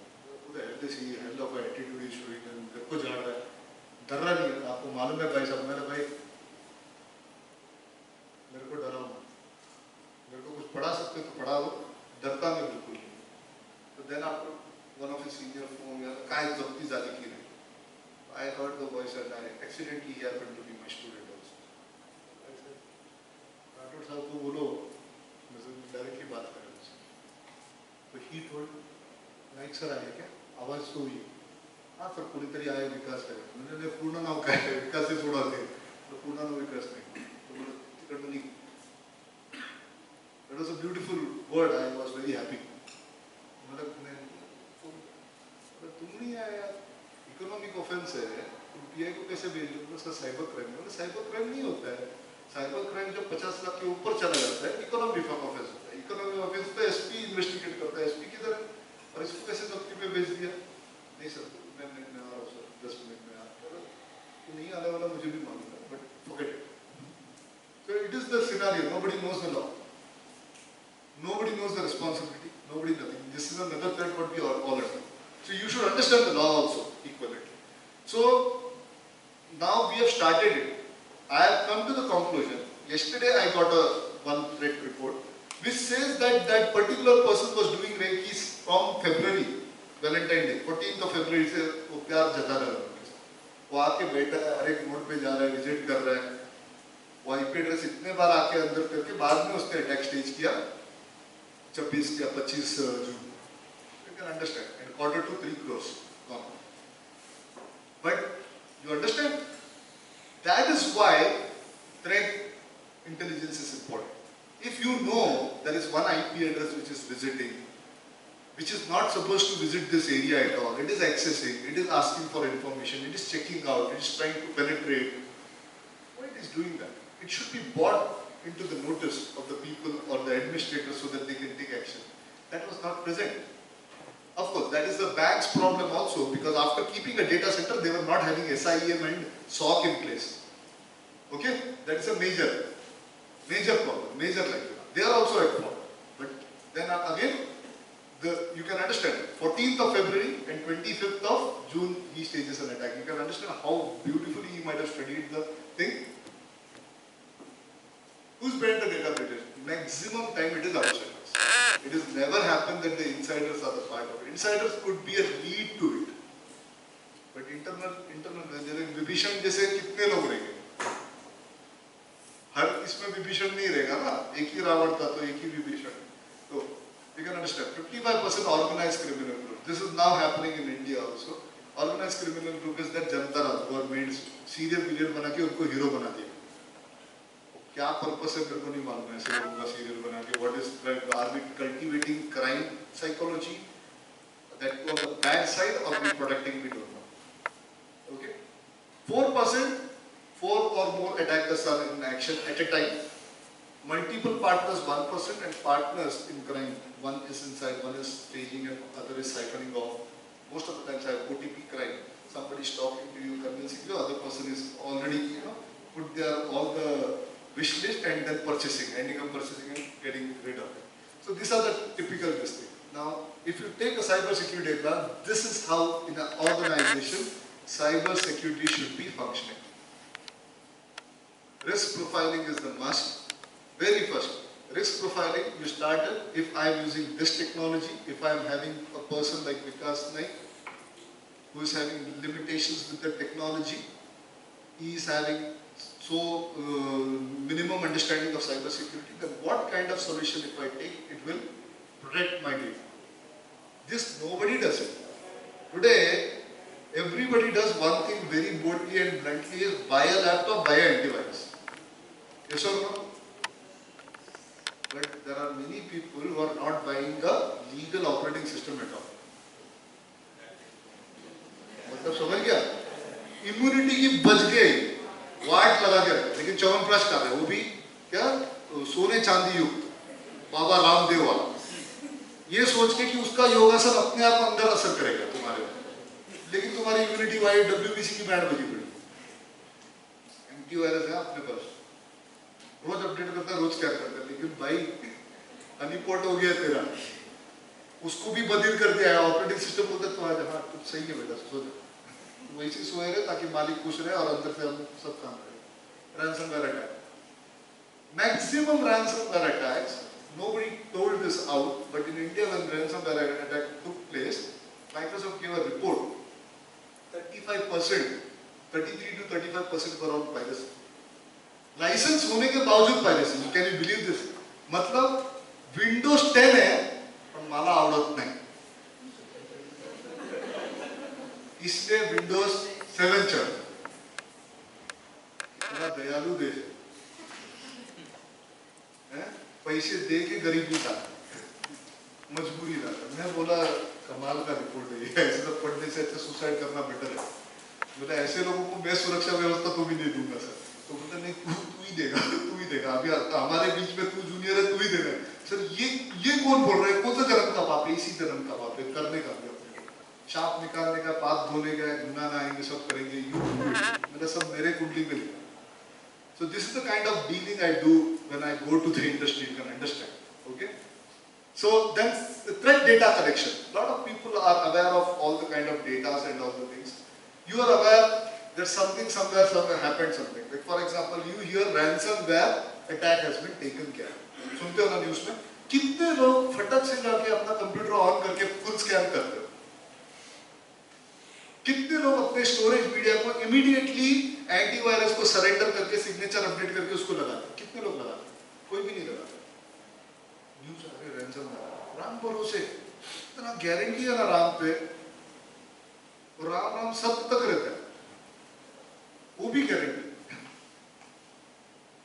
this hell of an attitude is showing and मेरे को झाड़ रहा है. डर रहा नहीं है. आपको मालूम है भाई साहब, मेरा भाई मेरे को डराओ मत. मेरे को कुछ पढ़ा सकते तो पढ़ा दो. डरता मैं बिल्कुल नहीं. तो then after one of his senior phone, काय जप्ती झाली की नाही. I heard the voice and I accidentally he happened to be my student also. I said, Rathore साहब को बोलो, मैं डायरेक्टली बात करें उससे. तो he told, नाइक सर आए क्या? आवाज तो हुई. हाँ सर कोणीतरी आहे विकास आहे. म्हणजे पूर्ण नाव काय आहे? विकास हे सोडा ते. तो पूर्ण नाव विकास नाही. तो बोल तिकडनं निघ. That was a beautiful word. I was very happy. मतलब तुम नहीं आया यार, इकोनॉमिक ऑफेंस है, तुम PI को कैसे भेज दो? उसका साइबर क्राइम है. साइबर क्राइम नहीं होता है. साइबर क्राइम जब 50 लाख के ऊपर चला जाता है, इकोनॉमिक ऑफेंस होता है. इकोनॉमिक ऑफेंस तो SP इन्वेस्टिगेट करता है. SP किधर है? और इसको कैसे जब्ती पे भेज दिया? नहीं सर, मैं आ रहा हूँ सर, 10 मिनट में आ रहा हूँ. तो नहीं आने वाला मुझे भी मालूम है, but forget it. So it is the scenario. Nobody knows the law. Nobody knows the responsibility. Nobody nothing. This is another threat what we all are doing. So you should understand the law also equally. So now we have started it. I have come to the conclusion. Yesterday I got one threat report which says that that particular person was doing Reiki from February, Valentine Day, 14th of February से वो प्यार जता रहा है. वो आके बैठा है, हर एक रोड पे जा रहा है, विजिट कर रहा है. वो IP एड्रेस इतने बार आके अंदर करके बाद में उसने अटैक स्टेज किया 26 या 25 जून. You can understand. And quarter to 3 crores gone. But you understand? That is why threat intelligence is important. If you know there is one IP address which is visiting, which is not supposed to visit this area at all, it is accessing, it is asking for information, it is checking out, it is trying to penetrate, why it is doing that? It should be brought into the notice of the people or the administrators so that they can take action. That was not present. Of course, that is the bank's problem also, because after keeping a data center, they were not having SIEM and SOC in place. Okay? That is a major problem, major likelihood. They are also at fault. But then again, you can understand, 14th of February and 25th of June, he stages an attack. You can understand how beautifully he might have studied the thing. Who's behind the data breach? Maximum time it is outside. It has never happened that the insiders are the part of it. Insiders could be a lead to it, but internal Vibhishan जैसे कितने लोग रहेंगे? हर इसमें विभीषण नहीं रहेगा ना, एक ही रावण था तो एक ही विभीषण। तो you can understand 55% organized criminal group. This is now happening in India also. Organized criminal group is that Janata Raj who are made serial villain बना के उनको हीरो बना दिया। क्या पर्पस है मेरे को नहीं मालूम है ऐसे लोगों का सीरियल बना के। What is are we cultivating crime psychology that on the bad side or we protecting, we don't know. Okay, 4%, 4 or more attackers are in action at a time. Multiple partners 1% and partners in crime, one is inside, one is staging and other is siphoning off. Most of the times I have OTP crime. Somebody is talking to you, convincing you, other person is already put their all the wish list and then purchasing, ending up purchasing and getting rid of it. So these are the typical this thing. Now, if you take a cyber security exam, this is how in an organization cyber security should be functioning. Risk profiling is the must. Very first, risk profiling, you started, if I am using this technology, if I am having a person like Vikas Naik, who is having limitations with the technology, he is having minimum understanding of cyber security, then what kind of solution if I take, it will protect my data. This nobody does it. Today, everybody does one thing very boldly and bluntly is buy a laptop, buy an antivirus. Yes or no? But there are many people who are not buying a legal operating system at all. मतलब समझ गया? Immunity की बच गई, वाट लगा के रखे, लेकिन च्यवनप्राश कर रहे, वो भी क्या सोने चांदी युक्त, बाबा रामदेव वाला, ये सोच के कि उसका योगासन अपने आप अंदर असर करेगा तुम्हारे ऊपर, लेकिन तुम्हारी इम्यूनिटी वाइड WBC की बैंड बजी पड़ी, एंटीवायरस है अपने पास, रोज अपडेट करता है, रोज क्या करता है, लेकिन भाई अनरिपोर्ट हो गया तेरा, उसको भी बदल कर दिया है, ऑपरेटिंग सिस्टम बोलता है तो आज हाँ कुछ सही है बेटा, सो जा, वैसे सोए रहे ताकि मालिक खुश रहे और अंदर से हम सब काम करें। Ransomware attack, maximum ransomware attacks, nobody told this out, but in India when ransomware attack took place, Microsoft gave a report, 35%, 33 to 35% were on piracy. Licence होने के बावजूद piracy, can you believe this? मतलब Windows 10 है पर मला आवडत नाही, इसलिए विंडोज 7 चल। इतना दयालु देश है, पैसे दे के गरीबी था, मजबूरी था। मैं बोला कमाल का रिपोर्ट है, ऐसे तो पढ़ने से अच्छा सुसाइड करना बेटर है। बोला ऐसे लोगों को मैं सुरक्षा व्यवस्था तो भी नहीं दूंगा सर। तो बोलते नहीं तू ही देगा, अभी हमारे बीच में तू जूनियर है, तू ही देगा। सर ये कौन बोल रहा है, कौन सा जन्म का पाप है? इसी जन्म का पाप है, करने का भी अपने शाप निकालने का, पाप धोने का, गुनाह ना आएंगे, सब करेंगे, मतलब सब मेरे कुंडली में लिखा। So this is the kind of dealing I do when I go to the industry, you can understand, okay? So then the threat data collection, a lot of people are aware of all the kind of data and all the things. You are aware that something somewhere happened something. Like for example, you hear ransomware attack has been taken care of. सुनते हो ना news में? कितने लोग फटक से जाके अपना कंप्यूटर ऑन करके फुल स्कैन करते हो? कितने लोग अपने स्टोरेज मीडिया को इमीडिएटली एंटीवायरस को सरेंडर करके सिग्नेचर अपडेट करके उसको लगाते? कितने लोग लगाते? कोई भी नहीं लगाता। न्यूज़ आ रही है रैंसमवेयर, राम भरोसे, इतना गारंटी है ना राम पे, राम सब तक रहता है, वो भी गारंटी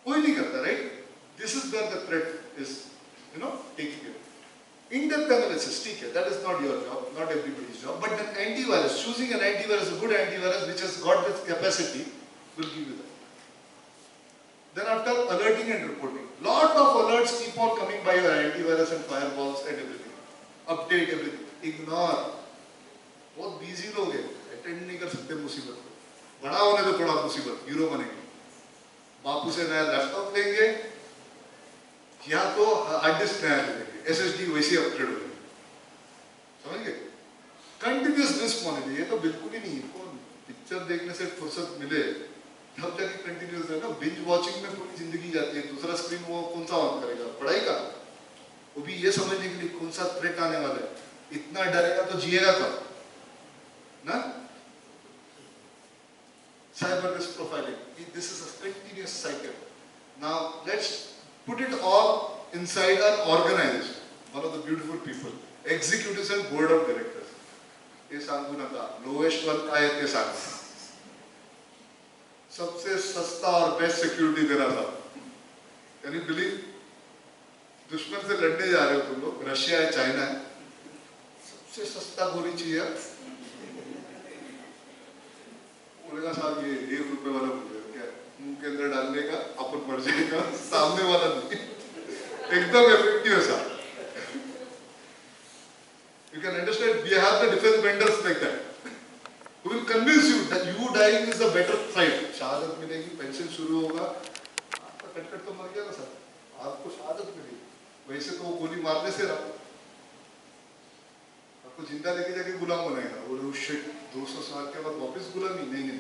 कोई नहीं करता, right? This is where the threat is taking it. In-depth analysis, ठीक है, that is not your job, not everybody's job, but then antivirus, choosing an antivirus, a good antivirus which has got this capacity will give you that. Then after alerting and reporting, lot of alerts keep on coming by your antivirus and firewalls and everything, update everything, ignore, बहुत busy लोग हैं, attend नहीं कर सकते मुसीबत को, बड़ा होने तो थोड़ा मुसीबत, हीरो बनेंगे, बापू से नया लैपटॉप लेंगे या तो हार्ड डिस्क नया लेंगे, SSD वैसे अपग्रेड हो जाएगी, समझ गए? कंटिन्यूस रिस्क मॉनिटरिंग, ये तो बिल्कुल ही नहीं है। कौन पिक्चर देखने से फुर्सत मिले तब जाके कंटिन्यूस है ना, बिंज वॉचिंग में पूरी जिंदगी जाती है, दूसरा स्क्रीन वो कौन सा ऑन करेगा? पढ़ाई का, वो भी ये समझने के लिए कौन सा थ्रेट आने वाला है, इतना डरेगा तो जिएगा कब ना? me a second. Now let's put it all inside an organization. One of the beautiful people, executives and board of directors. ये सांगू नका, lowest one काय ते सांगू. सबसे सस्ता और बेस्ट सिक्योरिटी देना था. Can you believe? दुश्मन से लड़ने जा रहे हो तुम लोग, रशिया है, चाइना है, सबसे सस्ता गोली चाहिए. बोलेगा साहब ये ₹1 वाला बोलेगा क्या, मुंह के अंदर डालने का, अपन मर जाएगा, सामने वाला नहीं. एकदम इफेक्टिव है साहब. You can understand, we have the defense vendors like that, who will convince you that you dying is the better side. शहादत मिलेगी, पेंशन शुरू होगा, आपका कटकट तो मर गया ना सर, आपको शहादत मिलेगी. वैसे तो वो गोली मारने से रहा, आपको जिंदा लेके जाके गुलाम बनाएगा. वो शिट 200 साल के बाद वापस गुलामी नहीं,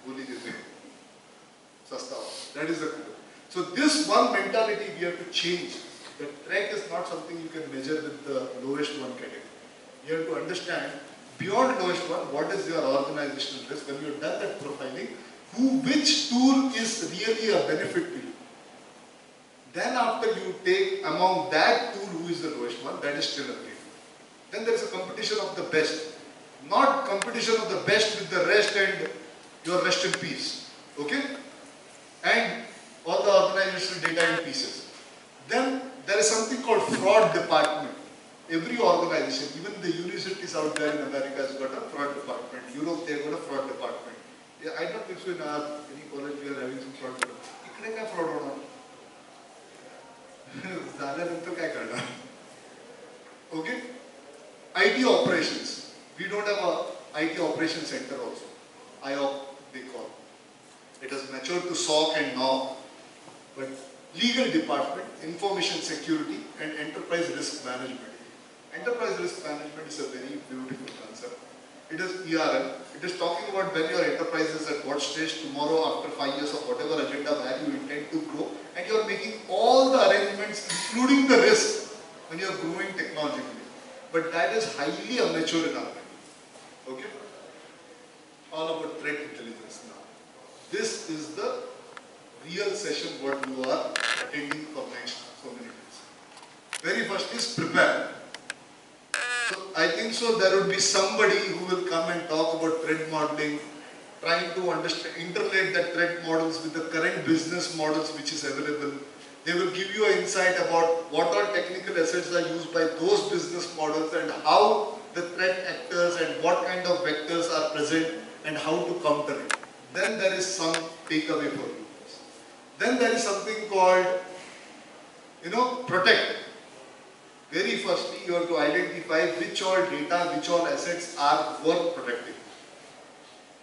गोली देते हैं सस्ता. That is the coup. So this one mentality we have to change. The track is not something you can measure with the lowest one category. You have to understand beyond lowest one, what is your organizational risk. When you have done that profiling, which tool is really a benefit to you. Then after you take among that tool who is the lowest one, that is still a great. Then there is a competition of the best. Not competition of the best with the rest and your rest in peace. Okay? And all the organizational data in pieces. Then there is something called fraud department. Every organization, even the universities out there in America has got a fraud department. Europe, they have got a fraud department. Yeah, I don't think so in our any college we are having some fraud department. इकडे क्या fraud होना? झाल्यानंतर काय करणार? Okay? IT operations. We don't have a IT operation center also. IOP they call. It has matured to SOC and NOC. But legal department, information security and enterprise risk management. Enterprise risk management is a very beautiful concept. It is ERM. It is talking about when your enterprise is at what stage tomorrow after 5 years of whatever agenda where you intend to grow, and you are making all the arrangements including the risk when you are growing technologically. But that is highly immature in our country. Okay? All about threat intelligence now. This is the real session what you are attending for next so many days. Very first is prepare. So I think so there would be somebody who will come and talk about threat modeling, trying to understand, interrelate the threat models with the current business models which is available. They will give you an insight about what all technical assets are used by those business models and how the threat actors and what kind of vectors are present and how to counter it. Then there is some takeaway for you. Then there is something called, protect. Very firstly, you have to identify which all data, which all assets are worth protecting.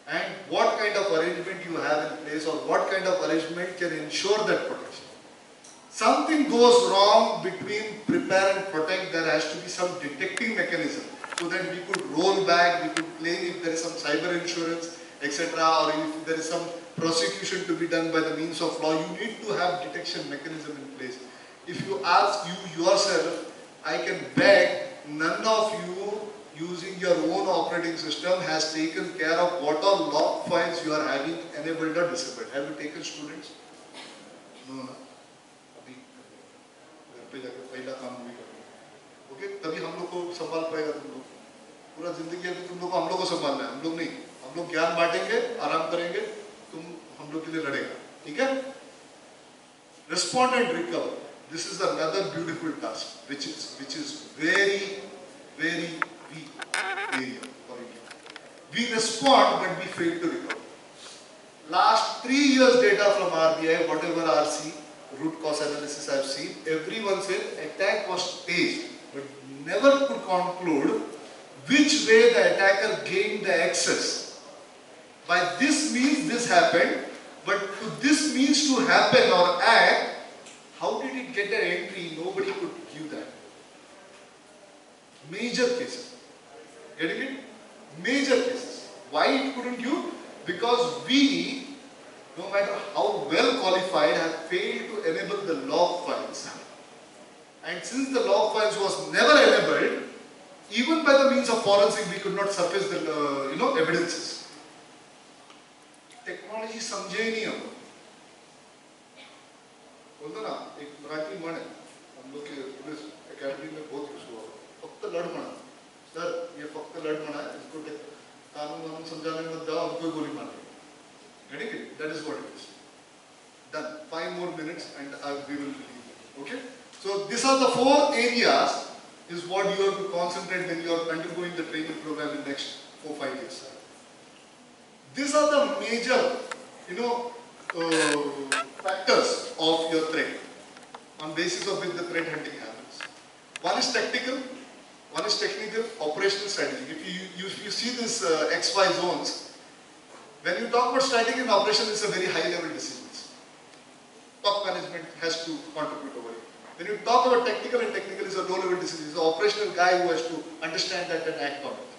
And what kind of arrangement you have in place or what kind of arrangement can ensure that protection. Something goes wrong between prepare and protect, there has to be some detecting mechanism so that we could roll back, we could claim if there is some cyber insurance, etc. or if there is some prosecution to be done by the means of law. You need to have detection mechanism in place. If you ask you yourself, I can bet none of you using your own operating system has taken care of what all log files you are having enabled or disabled. Have you taken students? No. Okay? तभी हम लोग को संभाल पाएगा तुम लोग. पूरा जिंदगी अभी तुम लोग को हम लोग को संभालना है. हम लोग नहीं. हम लोग ज्ञान बांटेंगे, आराम करेंगे. तुम हम लोग के लिए लड़ेगा. ठीक है? Respond and recover. This is another beautiful task, which is very, very weak area for India. We respond, but we fail to recover. Last 3 years data from RBI, whatever RC, root cause analysis I have seen, everyone said attack was staged, but never could conclude which way the attacker gained the access. By this means this happened, but to this means to happen or act, how did it get an entry? Nobody could give that. Major cases. Getting it? Major cases. Why it couldn't give? Because we, no matter how well qualified, have failed to enable the log files. And since the log files was never enabled, even by the means of forensic, we could not surface the evidences. Technology समझे ही नहीं हम. बोलते ना एक मराठी म्हण है हम लोग के पुलिस एकेडमी में बहुत यूज हुआ फक्त लड़ मना सर ये फक्त लड़ मना है इसको कानून वानून समझाने मत जाओ हमको गोली मार देंगे that is what it is done 5 more minutes and we will leave okay so these are the 4 areas is what you have to concentrate when you are undergoing the training program in next 4-5 years these are the major you know factors of your threat on basis of which the threat hunting happens. One is tactical, one is technical, operational strategy. If you see this XY zones, when you talk about strategy and operation, it's a very high level decisions. Top management has to contribute over it. When you talk about tactical and technical, is a low level decision. It's the operational guy who has to understand that and act on it.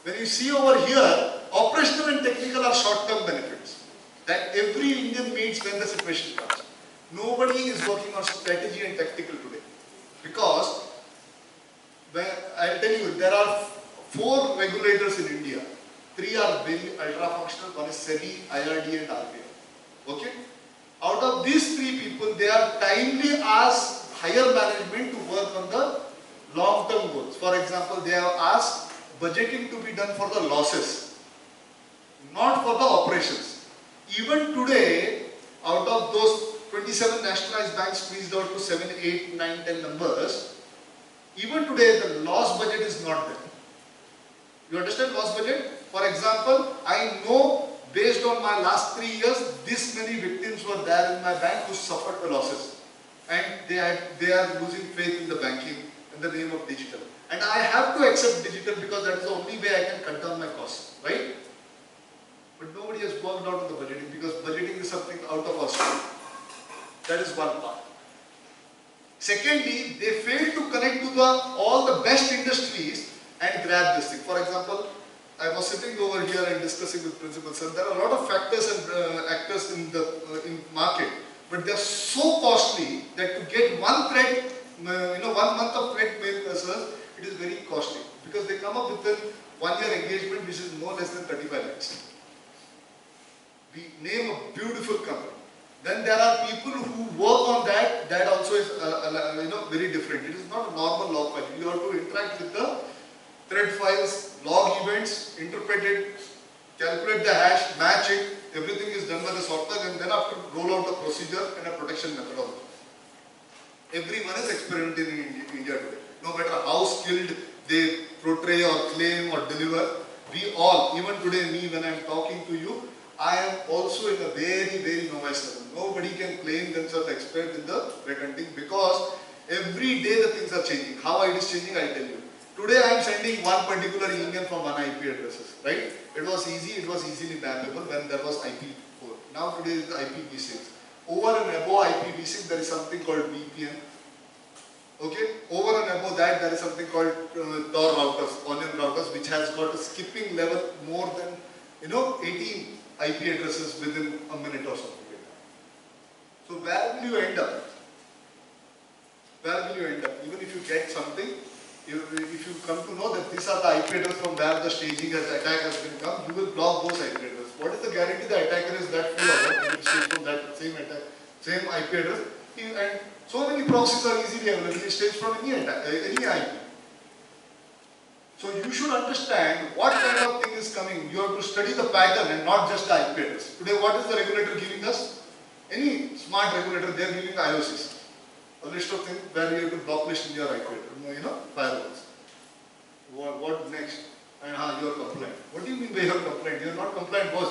When you see over here, operational and technical are short term benefits that every Indian meets when the situation comes. Nobody is working on strategy and tactical today because I'll tell you there are 4 regulators in India. 3 are very ultra functional. One is SEBI, IRD and RBI. Okay? Out of these 3 people, they are timely asked higher management to work on the long term goals. For example, they have asked budgeting to be done for the losses, not for the operations. Even today, out of those 27 nationalized banks squeezed out to 7, 8, 9, 10 numbers, even today the loss budget is not there. You understand loss budget? For example, I know based on my last 3 years, this many victims were there in my bank who suffered the losses. And they are losing faith in the banking in the name of digital. And I have to accept digital because that is the only way I can cut down my costs, right? But nobody has worked out on the budgeting because budgeting is something out of our scope. That is one part. Secondly, they fail to connect to all the best industries and grab this thing. For example, I was sitting over here and discussing with Principal Sir. There are a lot of factors and actors in the market, but they are so costly that to get one thread, 1 month of thread mail research, it is very costly because they come up with a 1-year engagement which is no less than 35 lakhs. We name a beautiful company. Then there are people who work on that. That also is very different. It is not a normal log file. You have to interact with the thread files, log events, interpret it, calculate the hash, match it. Everything is done by the software, and then after roll out a procedure and a protection methodology. Everyone is experimenting in India today. No matter how skilled they portray or claim or deliver, we all, even today me when I am talking to you, I am also in a very, very novice level. Nobody can claim themselves expert in the threat hunting because every day the things are changing. How it is changing, I'll tell you. Today I am sending one particular email from one IP addresses, right? It was easily mappable when there was IP4. Now today is IPv6. Over and above IPv6 there is something called VPN. Okay? Over and above that there is something called Tor routers, onion routers, which has got a skipping level more than 18 IP addresses within a minute or something. So where will you end up? Where will you end up? Even if you get something, if you come to know that these are the IP addresses from where the staging attack has been come, you will block those IP addresses. What is the guarantee the attacker is that full of it? Stage from that same IP address, and so many proxies are easily available. Stage from any IP. So you should understand what kind of thing is coming. You have to study the pattern and not just the IP address. Today, what is the regulator giving us? Any smart regulator, they are giving IOCs. A list of things where you have to blocklist in your IP address, firewalls. What next? And you are compliant. What do you mean by you are compliant? You are not compliant, boss.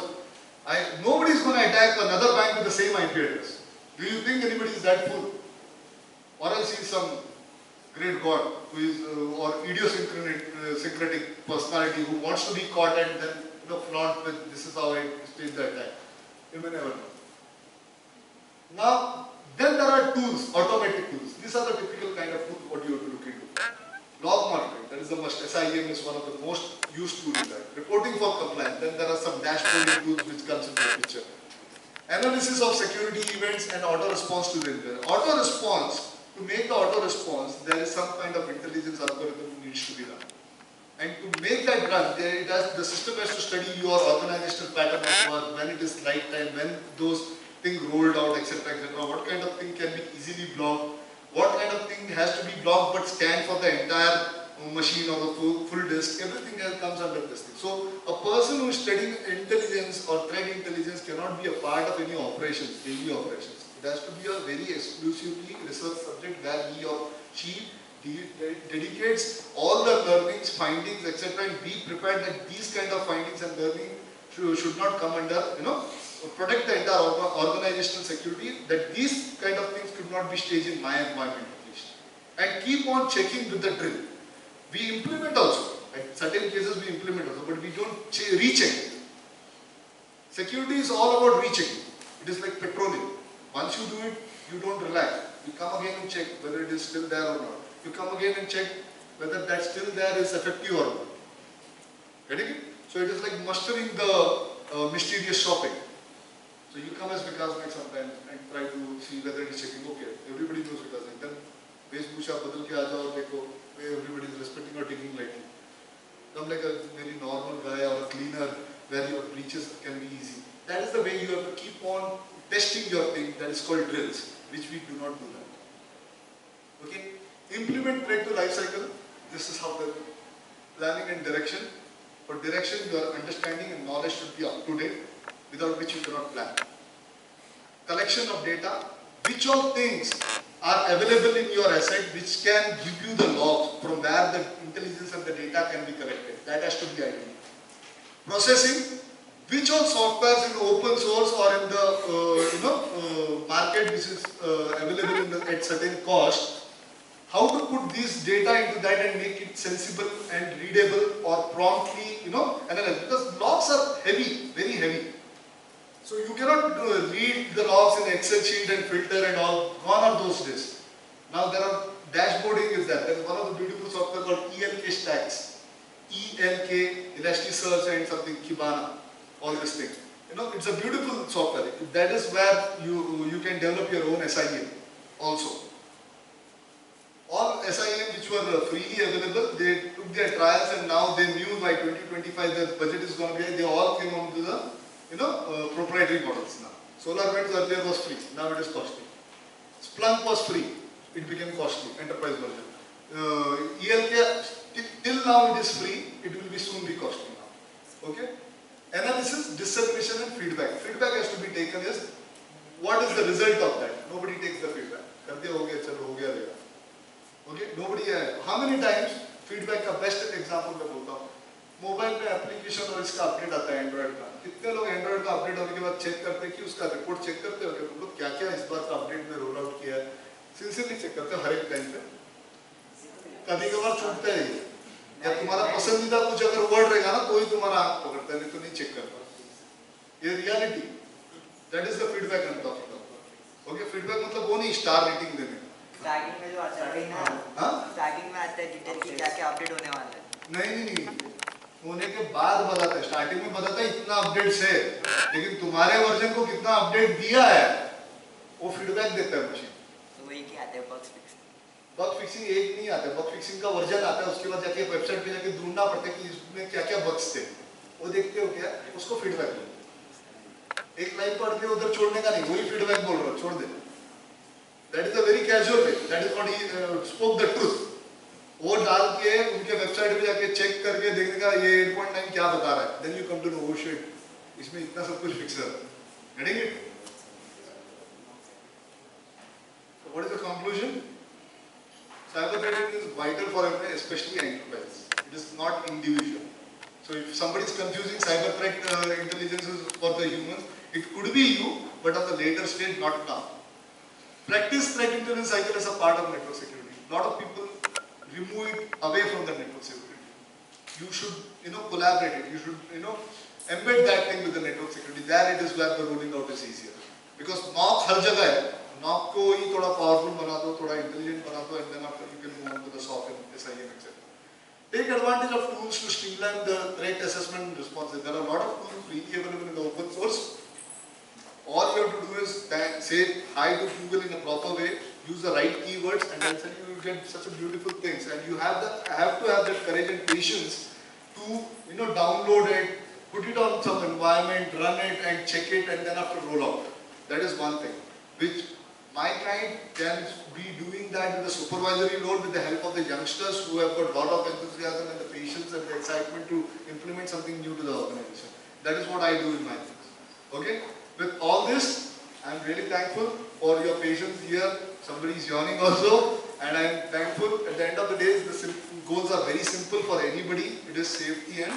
Nobody is going to attack another bank with the same IP address. Do you think anybody is that fool? Or else he is some great god who is or idiosyncratic personality who wants to be caught and then flaunt with this is how I stage the attack. You may never know. Now, then there are tools, automatic tools. These are the typical kind of tools what you have to look into. Log monitoring, that is the must. SIEM is one of the most used tools in that. Reporting for compliance, then there are some dashboarding tools which comes into the picture. Analysis of security events and auto response to them. Auto response, to make the auto response, there is some kind of intelligence algorithm needs to be run. And to make that run, the system has to study your organizational pattern of work, when it is right time, when those thing rolled out, etc., etc. What kind of thing can be easily blocked? What kind of thing has to be blocked but scanned for the entire machine or the full disk? Everything else comes under this thing. So a person who is studying intelligence or threat intelligence cannot be a part of any operations, daily operations. It has to be a very exclusively research subject where he or she dedicates all the learnings, findings, etc., and be prepared that these kind of findings and learning should not come under, protect the entire organizational security, that these kind of things could not be staged in my environment at least. And keep on checking with the drill. We implement also. At certain cases we implement also, but we don't recheck it. Security is all about rechecking. It is like petroleum. Once you do it, you don't relax. You come again and check whether it is still there or not. You come again and check whether that still there is effective or not. Getting it? So it is like mustering the mysterious shopping. So you come as Vikas Naik sometimes and try to see whether it is checking. Okay, everybody knows Vikas Naik. Then Vesbhusha badal ke aa jao aur dekho, everybody is respecting or taking lightly. Come like a very normal guy or a cleaner where your breaches can be easy. That is the way you have to keep on testing your thing. That is called drills, which we do not do that. Okay? Implement threat to life cycle. This is how the planning and direction. For direction, your understanding and knowledge should be up to date, without which you cannot plan. Collection of data. Which all things are available in your asset which can give you the logs from where the intelligence and the data can be collected. That has to be ideal. Processing. Which all softwares in open source or in the market which is available at certain cost. How to put this data into that and make it sensible and readable or promptly, analyze. Because logs are heavy, very heavy. So you cannot read the logs in Excel sheet and filter and all. Gone are those days. Now there are dashboarding is that. There is one of the beautiful software called ELK Stacks. ELK, Elasticsearch and something, Kibana. All this thing. It's a beautiful software. That is where you can develop your own SIM also. All SIM which were freely available, they took their trials and now they knew by 2025 their budget is going to be, they all came on to the proprietary models now. SolarWinds earlier was free, now it is costly. Splunk was free, it became costly, enterprise version. ELK, till now it is free, it will be soon be costly now. Okay? Analysis, dissemination and feedback. Feedback has to be taken as, what is the result of that? Nobody takes the feedback. Okay? Nobody, how many times feedback का best example मैं बोलता हूँ. Mobile पे application और इसका update आता है Android का. कितने लोग एंड्रॉइड का अपडेट होने के बाद चेक करते हैं कि उसका रिपोर्ट चेक करते हो कि तुम लोग क्या क्या इस बार का अपडेट में रोल आउट किया है. सिंसियरली चेक करते हो हर एक टाइम पे. कभी कभार छूटता है ये. या तुम्हारा पसंदीदा कुछ अगर वर्ड रहेगा ना तो ही तुम्हारा आंख पकड़ता है, नहीं तो नहीं चेक करता. ये reality. That is the feedback I am talking about. Okay, feedback मतलब वो नहीं स्टार रेटिंग देने. टैगिंग में जो आता है ना, हां टैगिंग में आता है डिटेल की क्या क्या अपडेट होने वाला है. नहीं होने के बाद बताता है. स्टार्टिंग में बताता है इतना अपडेट्स है, लेकिन तुम्हारे वर्जन को कितना अपडेट दिया है वो फीडबैक देता है मशीन. तो वही क्या आता है बग फिक्सिंग. बग फिक्सिंग एक नहीं आता है. बग फिक्सिंग का वर्जन आता है, उसके बाद जाके वेबसाइट पे जाके ढूंढना पड़ता है कि इसमें क्या क्या बग्स थे. वो देखते हो क्या, उसको फीडबैक लो. एक लाइन पढ़ के उधर छोड़ने का नहीं, वही फीडबैक बोल रहा हूं, छोड़ दे. That is a very casual way. That is what he spoke the truth. वो डाल के उनके वेबसाइट पे जाके चेक करके देखने का ये 8.9 क्या बता रहा है. Then you come to know oh shit, इसमें इतना सब कुछ फिक्स है. Getting it? So what is the conclusion? Cyber threat is vital for everyone, especially enterprise. It is not individual. So if somebody is confusing cyber threat intelligence for the humans, it could be you, but on the later stage, not now. Practice threat intelligence cycle as a part of network security. A lot of people remove it away from the network security. You should, collaborate it. You should, embed that thing with the network security. There it is where the rolling out is easier. Because knock हर जगह है. Knock को ही थोड़ा powerful बना दो, थोड़ा intelligent बना दो, and then after you can move on to the SOC and SIM, etc. Take advantage of tools to streamline the threat assessment and response. There are a lot of tools freely available in the open source. All you have to do is say hi to Google in a proper way, use the right keywords, and then suddenly you will get such a beautiful things. And you have to have that courage and patience to download it, put it on some environment, run it, and check it, and then after roll out. That is one thing, which my client can be doing that with the supervisory role with the help of the youngsters who have got a lot of enthusiasm and the patience and the excitement to implement something new to the organization. That is what I do in my things. Okay? With all this, I am really thankful for your patience here. Somebody is yawning also, and I am thankful. At the end of the day, the goals are very simple for anybody. It is safety and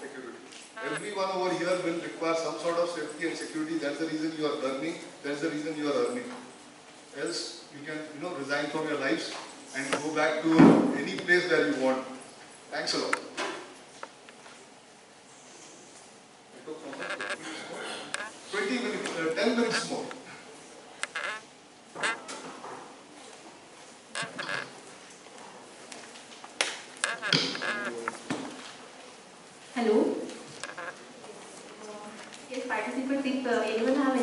security. Everyone over here will require some sort of safety and security. That's the reason you are learning. That's the reason you are earning. Else, you can, resign from your lives and go back to any place where you want. Thanks a lot. 20 minutes, 10 minutes more. Hello. Yes, participants, if anyone